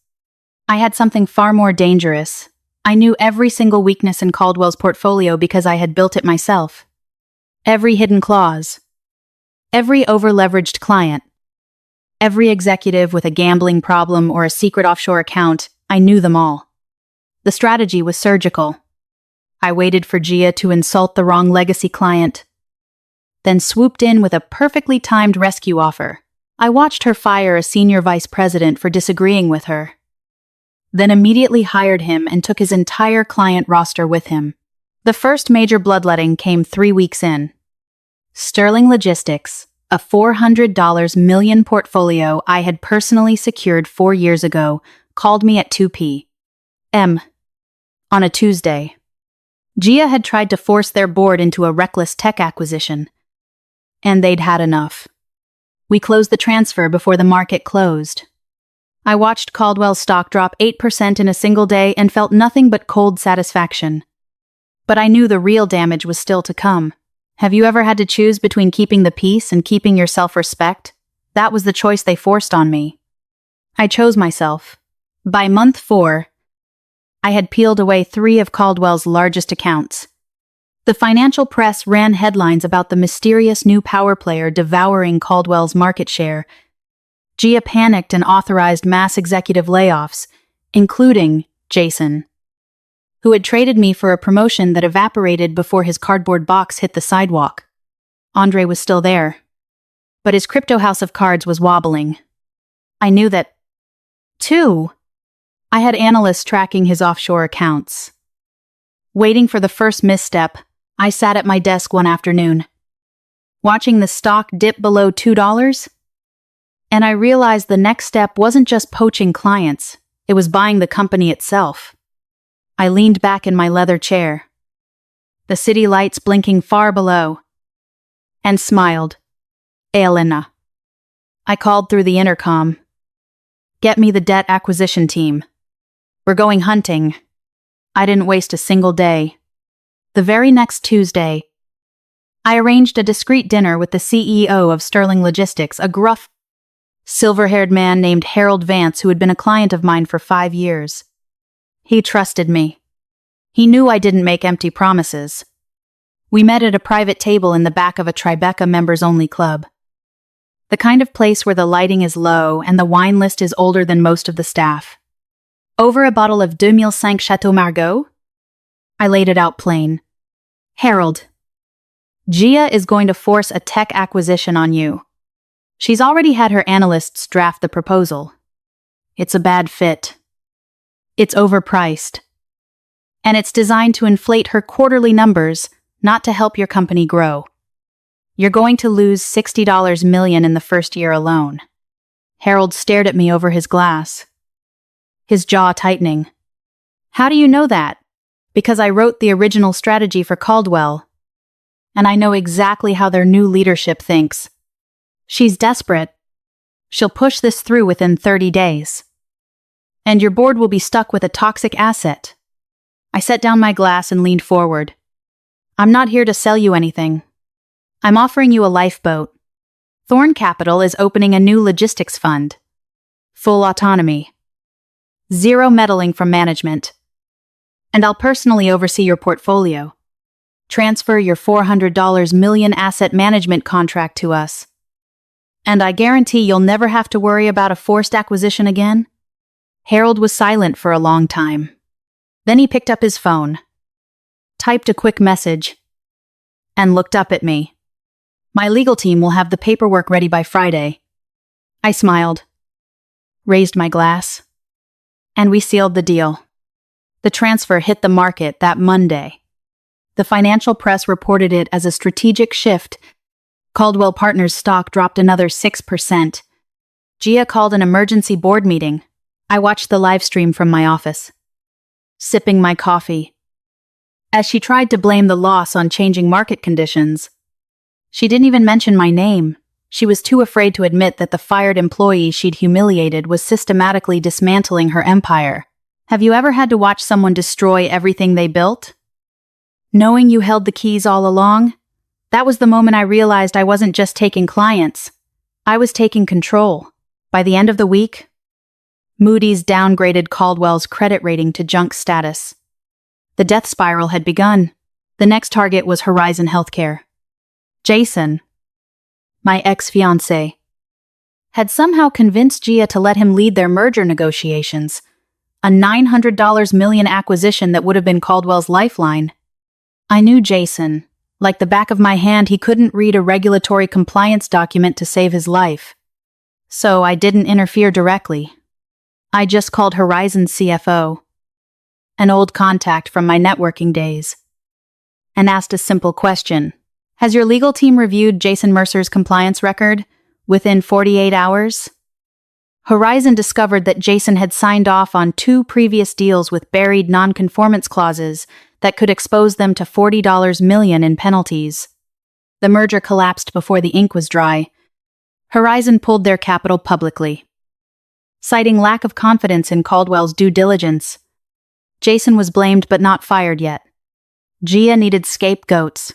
I had something far more dangerous. I knew every single weakness in Caldwell's portfolio because I had built it myself. Every hidden clause. Every over-leveraged client. Every executive with a gambling problem or a secret offshore account, I knew them all. The strategy was surgical. I waited for Gia to insult the wrong legacy client, then swooped in with a perfectly timed rescue offer. I watched her fire a senior vice president for disagreeing with her, then immediately hired him and took his entire client roster with him. The first major bloodletting came 3 weeks in. Sterling Logistics, a $400 million portfolio I had personally secured 4 years ago, called me at 2 p.m. on a Tuesday. Gia had tried to force their board into a reckless tech acquisition, and they'd had enough. We closed the transfer before the market closed. I watched Caldwell's stock drop 8% in a single day and felt nothing but cold satisfaction. But I knew the real damage was still to come. Have you ever had to choose between keeping the peace and keeping your self-respect? That was the choice they forced on me. I chose myself. By month 4, I had peeled away 3 of Caldwell's largest accounts. The financial press ran headlines about the mysterious new power player devouring Caldwell's market share. Gia panicked and authorized mass executive layoffs, including Jason, who had traded me for a promotion that evaporated before his cardboard box hit the sidewalk. Andre was still there, but his crypto house of cards was wobbling. I knew that, too. I had analysts tracking his offshore accounts. Waiting for the first misstep, I sat at my desk one afternoon, watching the stock dip below $2, and I realized the next step wasn't just poaching clients, it was buying the company itself. I leaned back in my leather chair, the city lights blinking far below, and smiled. Elena. I called through the intercom. Get me the debt acquisition team. We're going hunting. I didn't waste a single day. The very next Tuesday, I arranged a discreet dinner with the CEO of Sterling Logistics, a gruff, silver-haired man named Harold Vance who had been a client of mine for 5 years. He trusted me. He knew I didn't make empty promises. We met at a private table in the back of a Tribeca members-only club. The kind of place where the lighting is low and the wine list is older than most of the staff. Over a bottle of 2005 Chateau Margaux? I laid it out plain. Harold, Gia is going to force a tech acquisition on you. She's already had her analysts draft the proposal. It's a bad fit. It's overpriced. And it's designed to inflate her quarterly numbers, not to help your company grow. You're going to lose $60 million in the first year alone. Harold stared at me over his glass, his jaw tightening. How do you know that? Because I wrote the original strategy for Caldwell, and I know exactly how their new leadership thinks. She's desperate. She'll push this through within 30 days. And your board will be stuck with a toxic asset. I set down my glass and leaned forward. I'm not here to sell you anything. I'm offering you a lifeboat. Thorn Capital is opening a new logistics fund. Full autonomy. Zero meddling from management. And I'll personally oversee your portfolio. Transfer your $400 million asset management contract to us. And I guarantee you'll never have to worry about a forced acquisition again. Harold was silent for a long time. Then he picked up his phone, typed a quick message, and looked up at me. My legal team will have the paperwork ready by Friday. I smiled, raised my glass, and we sealed the deal. The transfer hit the market that Monday. The financial press reported it as a strategic shift. Caldwell Partners stock dropped another 6%. Gia called an emergency board meeting. I watched the live stream from my office, sipping my coffee. As she tried to blame the loss on changing market conditions, she didn't even mention my name. She was too afraid to admit that the fired employee she'd humiliated was systematically dismantling her empire. Have you ever had to watch someone destroy everything they built? Knowing you held the keys all along, that was the moment I realized I wasn't just taking clients. I was taking control. By the end of the week, Moody's downgraded Caldwell's credit rating to junk status. The death spiral had begun. The next target was Horizon Healthcare. Jason, my ex-fiancé, had somehow convinced Gia to let him lead their merger negotiations, a $900 million acquisition that would have been Caldwell's lifeline. I knew Jason. Like the back of my hand, he couldn't read a regulatory compliance document to save his life. So I didn't interfere directly. I just called Horizon's CFO, an old contact from my networking days, and asked a simple question. Has your legal team reviewed Jason Mercer's compliance record within 48 hours? Horizon discovered that Jason had signed off on 2 previous deals with buried non-conformance clauses that could expose them to $40 million in penalties. The merger collapsed before the ink was dry. Horizon pulled their capital publicly, citing lack of confidence in Caldwell's due diligence. Jason was blamed but not fired yet. Gia needed scapegoats,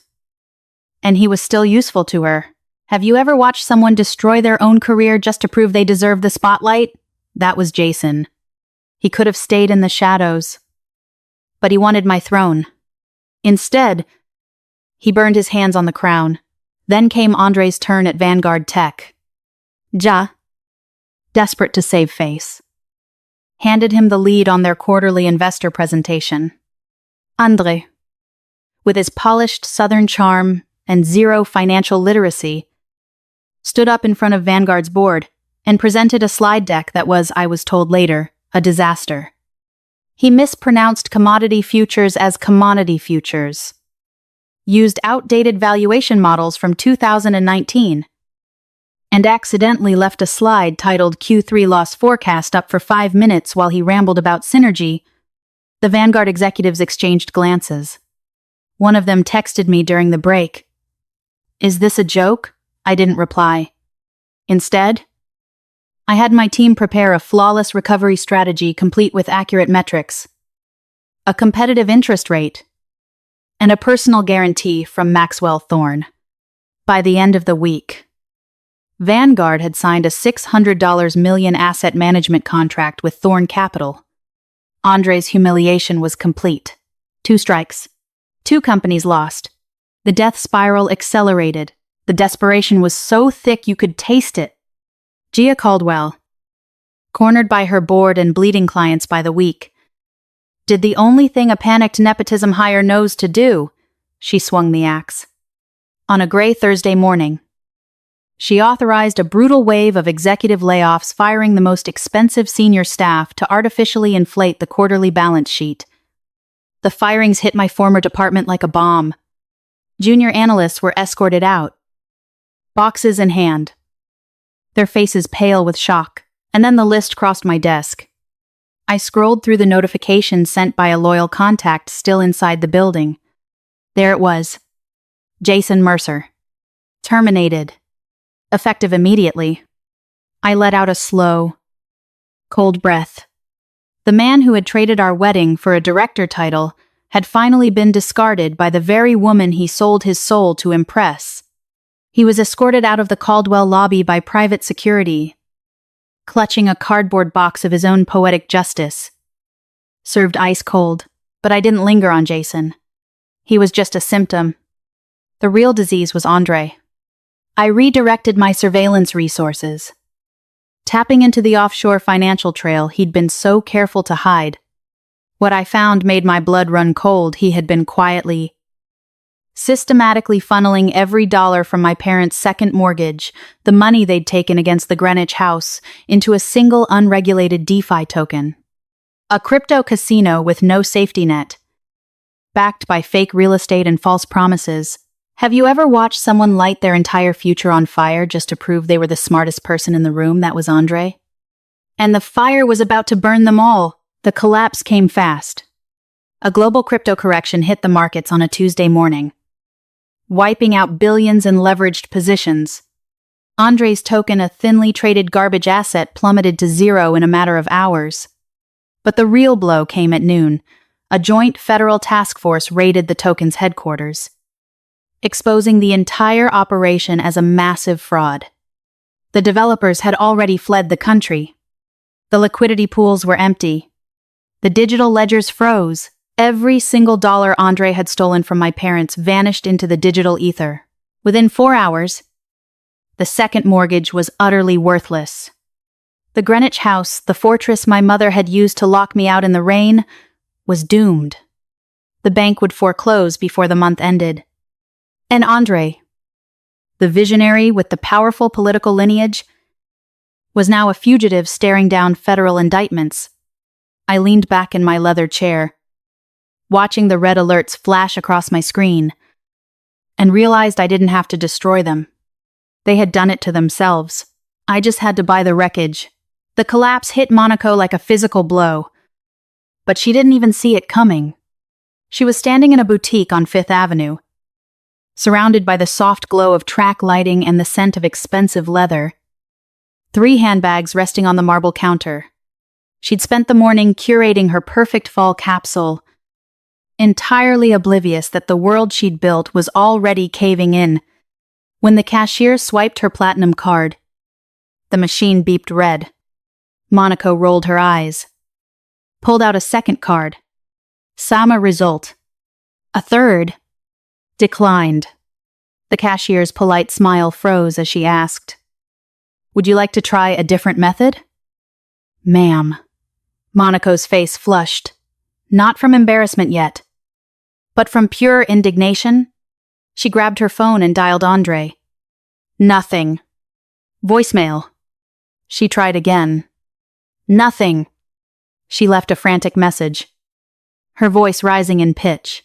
and he was still useful to her. Have you ever watched someone destroy their own career just to prove they deserve the spotlight? That was Jason. He could have stayed in the shadows, but he wanted my throne. Instead, he burned his hands on the crown. Then came Andre's turn at Vanguard Tech. Ja, desperate to save face, handed him the lead on their quarterly investor presentation. Andre, with his polished Southern charm and zero financial literacy, stood up in front of Vanguard's board and presented a slide deck that was, I was told later, a disaster. He mispronounced commodity futures as commodity futures, used outdated valuation models from 2019, and accidentally left a slide titled Q3 Loss Forecast up for 5 minutes while he rambled about synergy. The Vanguard executives exchanged glances. One of them texted me during the break. "Is this a joke?" I didn't reply. Instead, I had my team prepare a flawless recovery strategy complete with accurate metrics, a competitive interest rate, and a personal guarantee from Maxwell Thorne. By the end of the week, Vanguard had signed a $600 million asset management contract with Thorne Capital. Andre's humiliation was complete. 2 strikes. 2 companies lost. The death spiral accelerated. The desperation was so thick you could taste it. Gia Caldwell, cornered by her board and bleeding clients by the week, did the only thing a panicked nepotism hire knows to do. She swung the axe. On a gray Thursday morning, she authorized a brutal wave of executive layoffs, firing the most expensive senior staff to artificially inflate the quarterly balance sheet. The firings hit my former department like a bomb. Junior analysts were escorted out, boxes in hand, their faces pale with shock, and then the list crossed my desk. I scrolled through the notifications sent by a loyal contact still inside the building. There it was. Jason Mercer. Terminated. Effective immediately. I let out a slow, cold breath. The man who had traded our wedding for a director title had finally been discarded by the very woman he sold his soul to impress. He was escorted out of the Caldwell lobby by private security, clutching a cardboard box of his own poetic justice. Served ice cold, but I didn't linger on Jason. He was just a symptom. The real disease was Andre. I redirected my surveillance resources, tapping into the offshore financial trail he'd been so careful to hide. What I found made my blood run cold. He had been quietly, systematically funneling every dollar from my parents' second mortgage, the money they'd taken against the Greenwich house, into a single unregulated DeFi token. A crypto casino with no safety net, backed by fake real estate and false promises. Have you ever watched someone light their entire future on fire just to prove they were the smartest person in the room? That was Andre. And the fire was about to burn them all. The collapse came fast. A global crypto correction hit the markets on a Tuesday morning, wiping out billions in leveraged positions. Andre's token, a thinly traded garbage asset, plummeted to 0 in a matter of hours. But the real blow came at noon. A joint federal task force raided the token's headquarters, exposing the entire operation as a massive fraud. The developers had already fled the country. The liquidity pools were empty. The digital ledgers froze. Every single dollar Andre had stolen from my parents vanished into the digital ether. Within 4 hours, the second mortgage was utterly worthless. The Greenwich house, the fortress my mother had used to lock me out in the rain, was doomed. The bank would foreclose before the month ended. And Andre, the visionary with the powerful political lineage, was now a fugitive staring down federal indictments. I leaned back in my leather chair, watching the red alerts flash across my screen, and realized I didn't have to destroy them. They had done it to themselves. I just had to buy the wreckage, The collapse hit Monaco like a physical blow, but she didn't even see it coming. She was standing in a boutique on Fifth Avenue, surrounded by the soft glow of track lighting and the scent of expensive leather. 3 handbags resting on the marble counter. She'd spent the morning curating her perfect fall capsule, entirely oblivious that the world she'd built was already caving in. When the cashier swiped her platinum card, the machine beeped red. Monaco rolled her eyes, pulled out a second card. Sama result. A third. Declined. The cashier's polite smile froze as she asked, "Would you like to try a different method?" "Ma'am." Monaco's face flushed, not from embarrassment yet, but from pure indignation. She grabbed her phone and dialed Andre. Nothing. Voicemail. She tried again. Nothing. She left a frantic message, her voice rising in pitch.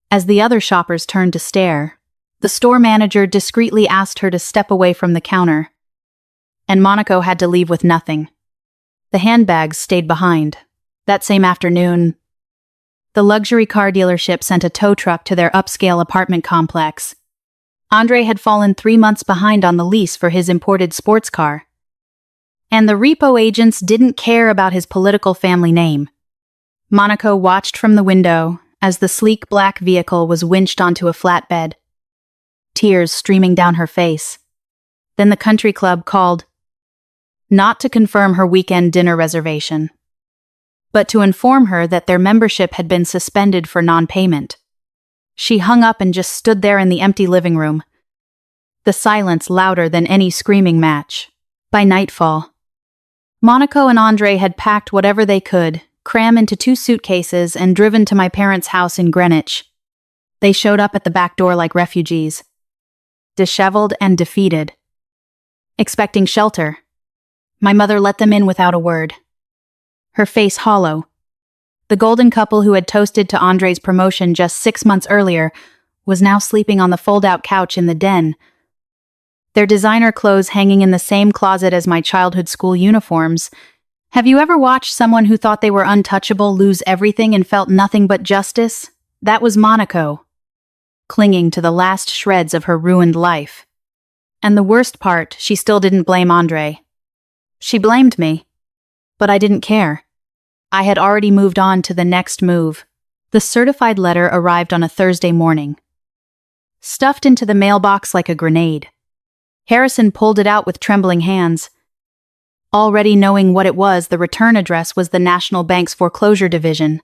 As the other shoppers turned to stare, the store manager discreetly asked her to step away from the counter, and Monaco had to leave with nothing. The handbags stayed behind. That same afternoon, the luxury car dealership sent a tow truck to their upscale apartment complex. Andre had fallen 3 months behind on the lease for his imported sports car, and the repo agents didn't care about his political family name. Monaco watched from the window as the sleek black vehicle was winched onto a flatbed, tears streaming down her face. Then the country club called, not to confirm her weekend dinner reservation, but to inform her that their membership had been suspended for non-payment. She hung up and just stood there in the empty living room, the silence louder than any screaming match. By nightfall, Monaco and Andre had packed whatever they could, cram into 2 suitcases, and driven to my parents' house in Greenwich. They showed up at the back door like refugees, disheveled and defeated, expecting shelter. My mother let them in without a word, her face hollow. The golden couple who had toasted to Andre's promotion just 6 months earlier was now sleeping on the fold-out couch in the den, their designer clothes hanging in the same closet as my childhood school uniforms. Have you ever watched someone who thought they were untouchable lose everything and felt nothing but justice? That was Monaco, clinging to the last shreds of her ruined life. And the worst part, she still didn't blame Andre. She blamed me, but I didn't care. I had already moved on to the next move. The certified letter arrived on a Thursday morning, stuffed into the mailbox like a grenade. Harrison pulled it out with trembling hands. Already knowing what it was, the return address was the National Bank's foreclosure division.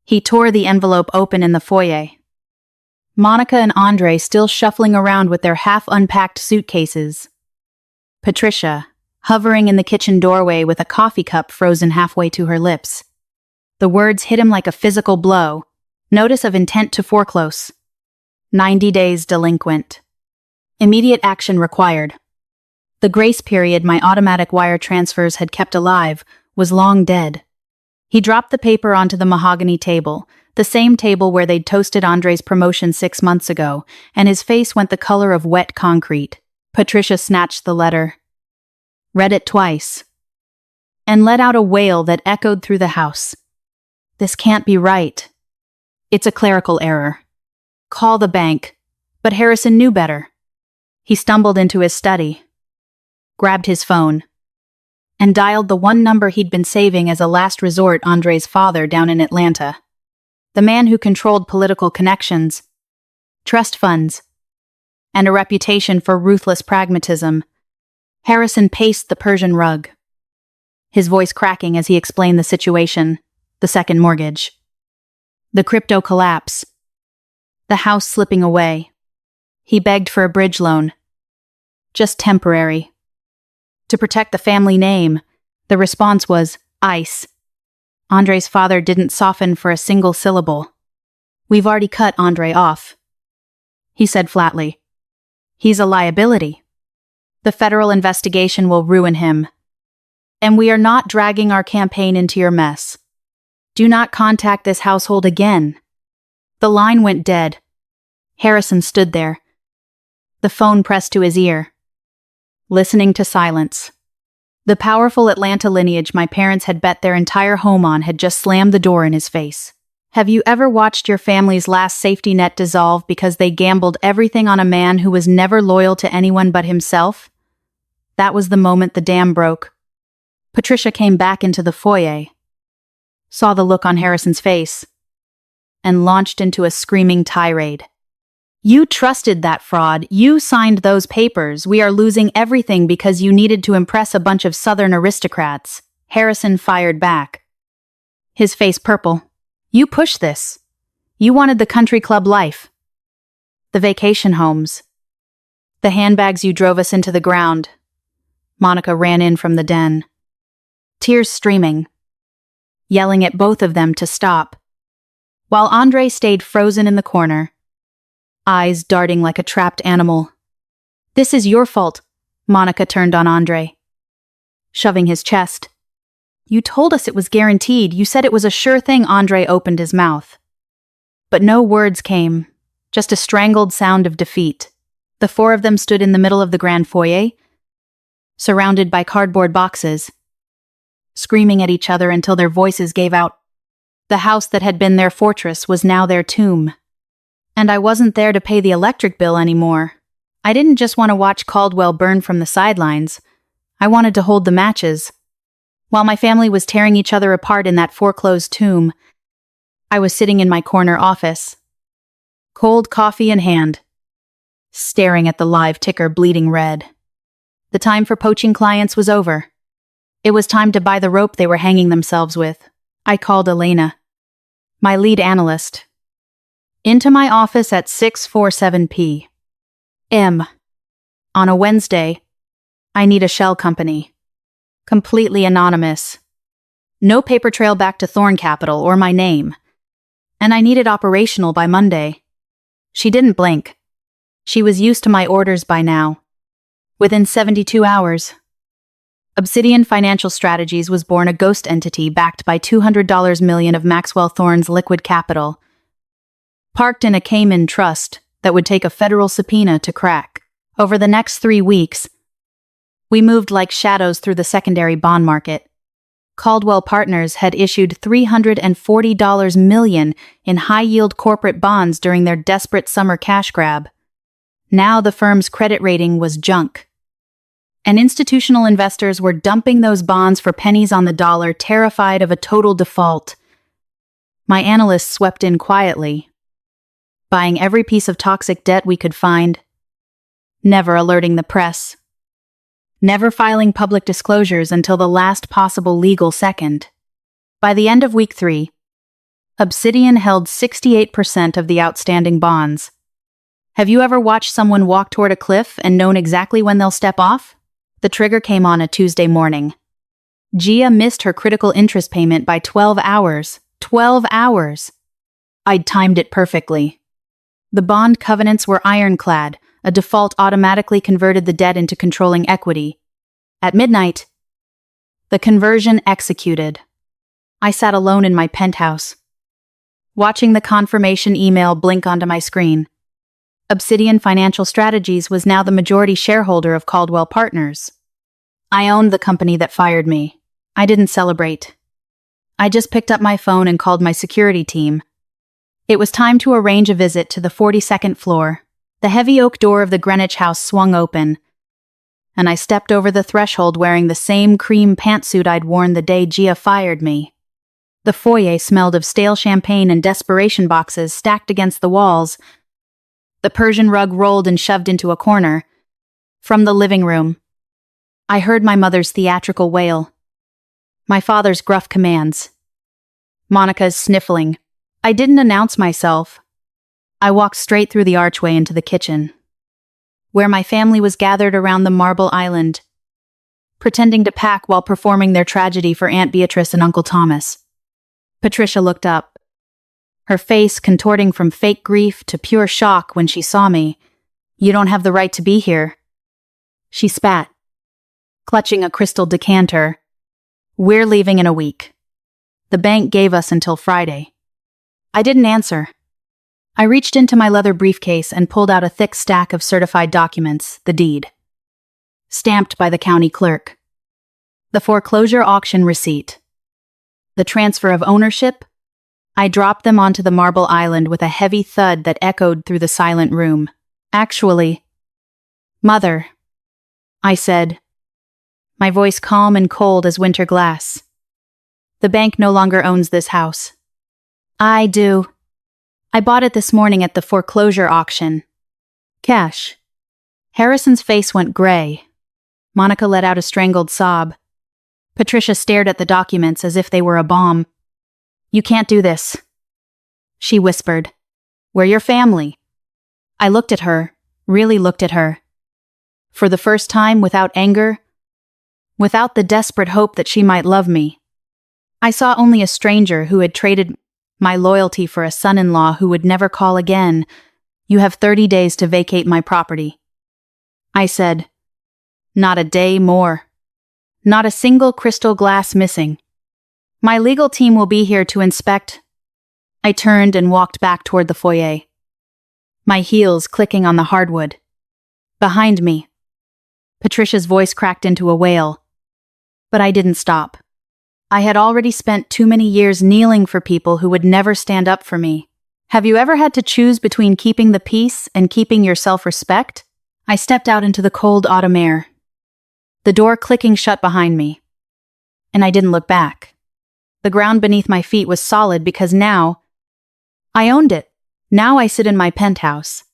He tore the envelope open in the foyer. Monica and Andre still shuffling around with their half-unpacked suitcases. Patricia, hovering in the kitchen doorway with a coffee cup frozen halfway to her lips. The words hit him like a physical blow. Notice of intent to foreclose. 90 days delinquent. Immediate action required. The grace period my automatic wire transfers had kept alive was long dead. He dropped the paper onto the mahogany table, the same table where they'd toasted Andre's promotion 6 months ago, and his face went the color of wet concrete. Patricia snatched the letter, read it twice, and let out a wail that echoed through the house. This can't be right. It's a clerical error. Call the bank. But Harrison knew better. He stumbled into his study, grabbed his phone, and dialed the one number he'd been saving as a last resort. Andre's father down in Atlanta. The man who controlled political connections, trust funds, and a reputation for ruthless pragmatism. Harrison paced the Persian rug, his voice cracking as he explained the situation, the second mortgage, the crypto collapse, the house slipping away. He begged for a bridge loan, just temporary. To protect the family name, the response was ICE. Andre's father didn't soften for a single syllable. We've already cut Andre off, he said flatly. He's a liability. The federal investigation will ruin him. And we are not dragging our campaign into your mess. Do not contact this household again. The line went dead. Harrison stood there, the phone pressed to his ear, listening to silence. The powerful Atlanta lineage my parents had bet their entire home on had just slammed the door in his face. Have you ever watched your family's last safety net dissolve because they gambled everything on a man who was never loyal to anyone but himself? That was the moment the dam broke. Patricia came back into the foyer, saw the look on Harrison's face, and launched into a screaming tirade. You trusted that fraud. You signed those papers. We are losing everything because you needed to impress a bunch of Southern aristocrats. Harrison fired back, his face purple. You pushed this. You wanted the country club life, the vacation homes, the handbags you drove us into the ground. Monica ran in from the den, tears streaming, yelling at both of them to stop, while Andre stayed frozen in the corner, eyes darting like a trapped animal. This is your fault, Monica turned on Andre, shoving his chest. You told us it was guaranteed. You said it was a sure thing. Andre opened his mouth, but no words came, just a strangled sound of defeat. The four of them stood in the middle of the grand foyer, surrounded by cardboard boxes, screaming at each other until their voices gave out. The house that had been their fortress was now their tomb. And I wasn't there to pay the electric bill anymore. I didn't just want to watch Caldwell burn from the sidelines. I wanted to hold the matches. While my family was tearing each other apart in that foreclosed tomb, I was sitting in my corner office, cold coffee in hand, staring at the live ticker bleeding red. The time for poaching clients was over. It was time to buy the rope they were hanging themselves with. I called Elena, my lead analyst, into my office at 6:47 p.m. On a Wednesday, I need a shell company. Completely anonymous. No paper trail back to Thorn Capital or my name. And I need it operational by Monday. She didn't blink. She was used to my orders by now. Within 72 hours, Obsidian Financial Strategies was born, a ghost entity backed by $200 million of Maxwell Thorn's liquid capital, parked in a Cayman trust that would take a federal subpoena to crack. Over the next 3 weeks, we moved like shadows through the secondary bond market. Caldwell Partners had issued $340 million in high-yield corporate bonds during their desperate summer cash grab. Now the firm's credit rating was junk, and institutional investors were dumping those bonds for pennies on the dollar, terrified of a total default. My analysts swept in quietly, buying every piece of toxic debt we could find, never alerting the press, never filing public disclosures until the last possible legal second. By the end of week 3, Obsidian held 68% of the outstanding bonds. Have you ever watched someone walk toward a cliff and known exactly when they'll step off? The trigger came on a Tuesday morning. Gia missed her critical interest payment by 12 hours. 12 hours! I'd timed it perfectly. The bond covenants were ironclad. A default automatically converted the debt into controlling equity. At midnight, the conversion executed. I sat alone in my penthouse, watching the confirmation email blink onto my screen. Obsidian Financial Strategies was now the majority shareholder of Caldwell Partners. I owned the company that fired me. I didn't celebrate. I just picked up my phone and called my security team. It was time to arrange a visit to the 42nd floor. The heavy oak door of the Greenwich house swung open, and I stepped over the threshold wearing the same cream pantsuit I'd worn the day Gia fired me. The foyer smelled of stale champagne and desperation boxes stacked against the walls. The Persian rug rolled and shoved into a corner. From the living room, I heard my mother's theatrical wail, my father's gruff commands, Monica's sniffling. I didn't announce myself. I walked straight through the archway into the kitchen, where my family was gathered around the marble island, pretending to pack while performing their tragedy for Aunt Beatrice and Uncle Thomas. Patricia looked up, her face contorting from fake grief to pure shock when she saw me. You don't have the right to be here. She spat, clutching a crystal decanter. We're leaving in a week. The bank gave us until Friday. I didn't answer. I reached into my leather briefcase and pulled out a thick stack of certified documents, the deed, stamped by the county clerk. The foreclosure auction receipt. The transfer of ownership. I dropped them onto the marble island with a heavy thud that echoed through the silent room. Actually, Mother, I said, my voice calm and cold as winter glass. The bank no longer owns this house. I do. I bought it this morning at the foreclosure auction. Cash. Harrison's face went gray. Monica let out a strangled sob. Patricia stared at the documents as if they were a bomb. You can't do this, she whispered. We're your family. I looked at her, really looked at her. For the first time, without anger, without the desperate hope that she might love me. I saw only a stranger who had traded my loyalty for a son-in-law who would never call again. You have 30 days to vacate my property. I said, not a day more. Not a single crystal glass missing. My legal team will be here to inspect. I turned and walked back toward the foyer, my heels clicking on the hardwood. Behind me, Patricia's voice cracked into a wail. But I didn't stop. I had already spent too many years kneeling for people who would never stand up for me. Have you ever had to choose between keeping the peace and keeping your self-respect? I stepped out into the cold autumn air, the door clicking shut behind me. And I didn't look back. The ground beneath my feet was solid because now I owned it. Now I sit in my penthouse,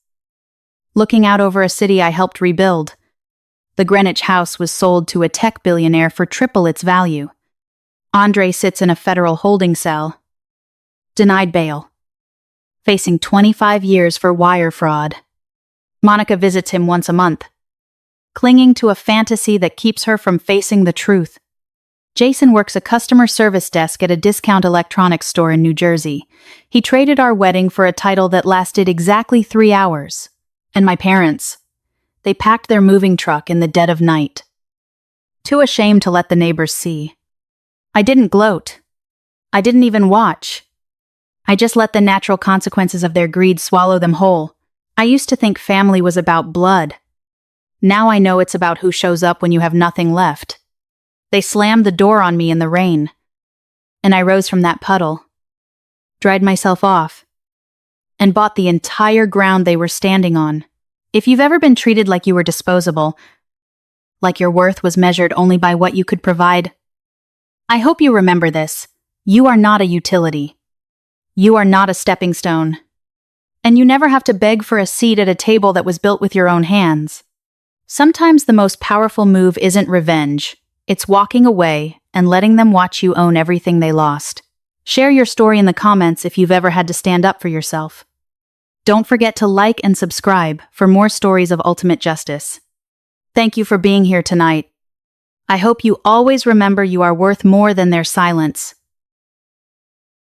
looking out over a city I helped rebuild. The Greenwich house was sold to a tech billionaire for triple its value. Andre sits in a federal holding cell, denied bail, facing 25 years for wire fraud. Monica visits him once a month, clinging to a fantasy that keeps her from facing the truth. Jason works a customer service desk at a discount electronics store in New Jersey. He traded our wedding for a title that lasted exactly 3 hours. And my parents, they packed their moving truck in the dead of night, too ashamed to let the neighbors see. I didn't gloat. I didn't even watch. I just let the natural consequences of their greed swallow them whole. I used to think family was about blood. Now I know it's about who shows up when you have nothing left. They slammed the door on me in the rain, and I rose from that puddle, dried myself off, and bought the entire ground they were standing on. If you've ever been treated like you were disposable, like your worth was measured only by what you could provide, I hope you remember this. You are not a utility. You are not a stepping stone. And you never have to beg for a seat at a table that was built with your own hands. Sometimes the most powerful move isn't revenge. It's walking away and letting them watch you own everything they lost. Share your story in the comments if you've ever had to stand up for yourself. Don't forget to like and subscribe for more stories of ultimate justice. Thank you for being here tonight. I hope you always remember you are worth more than their silence.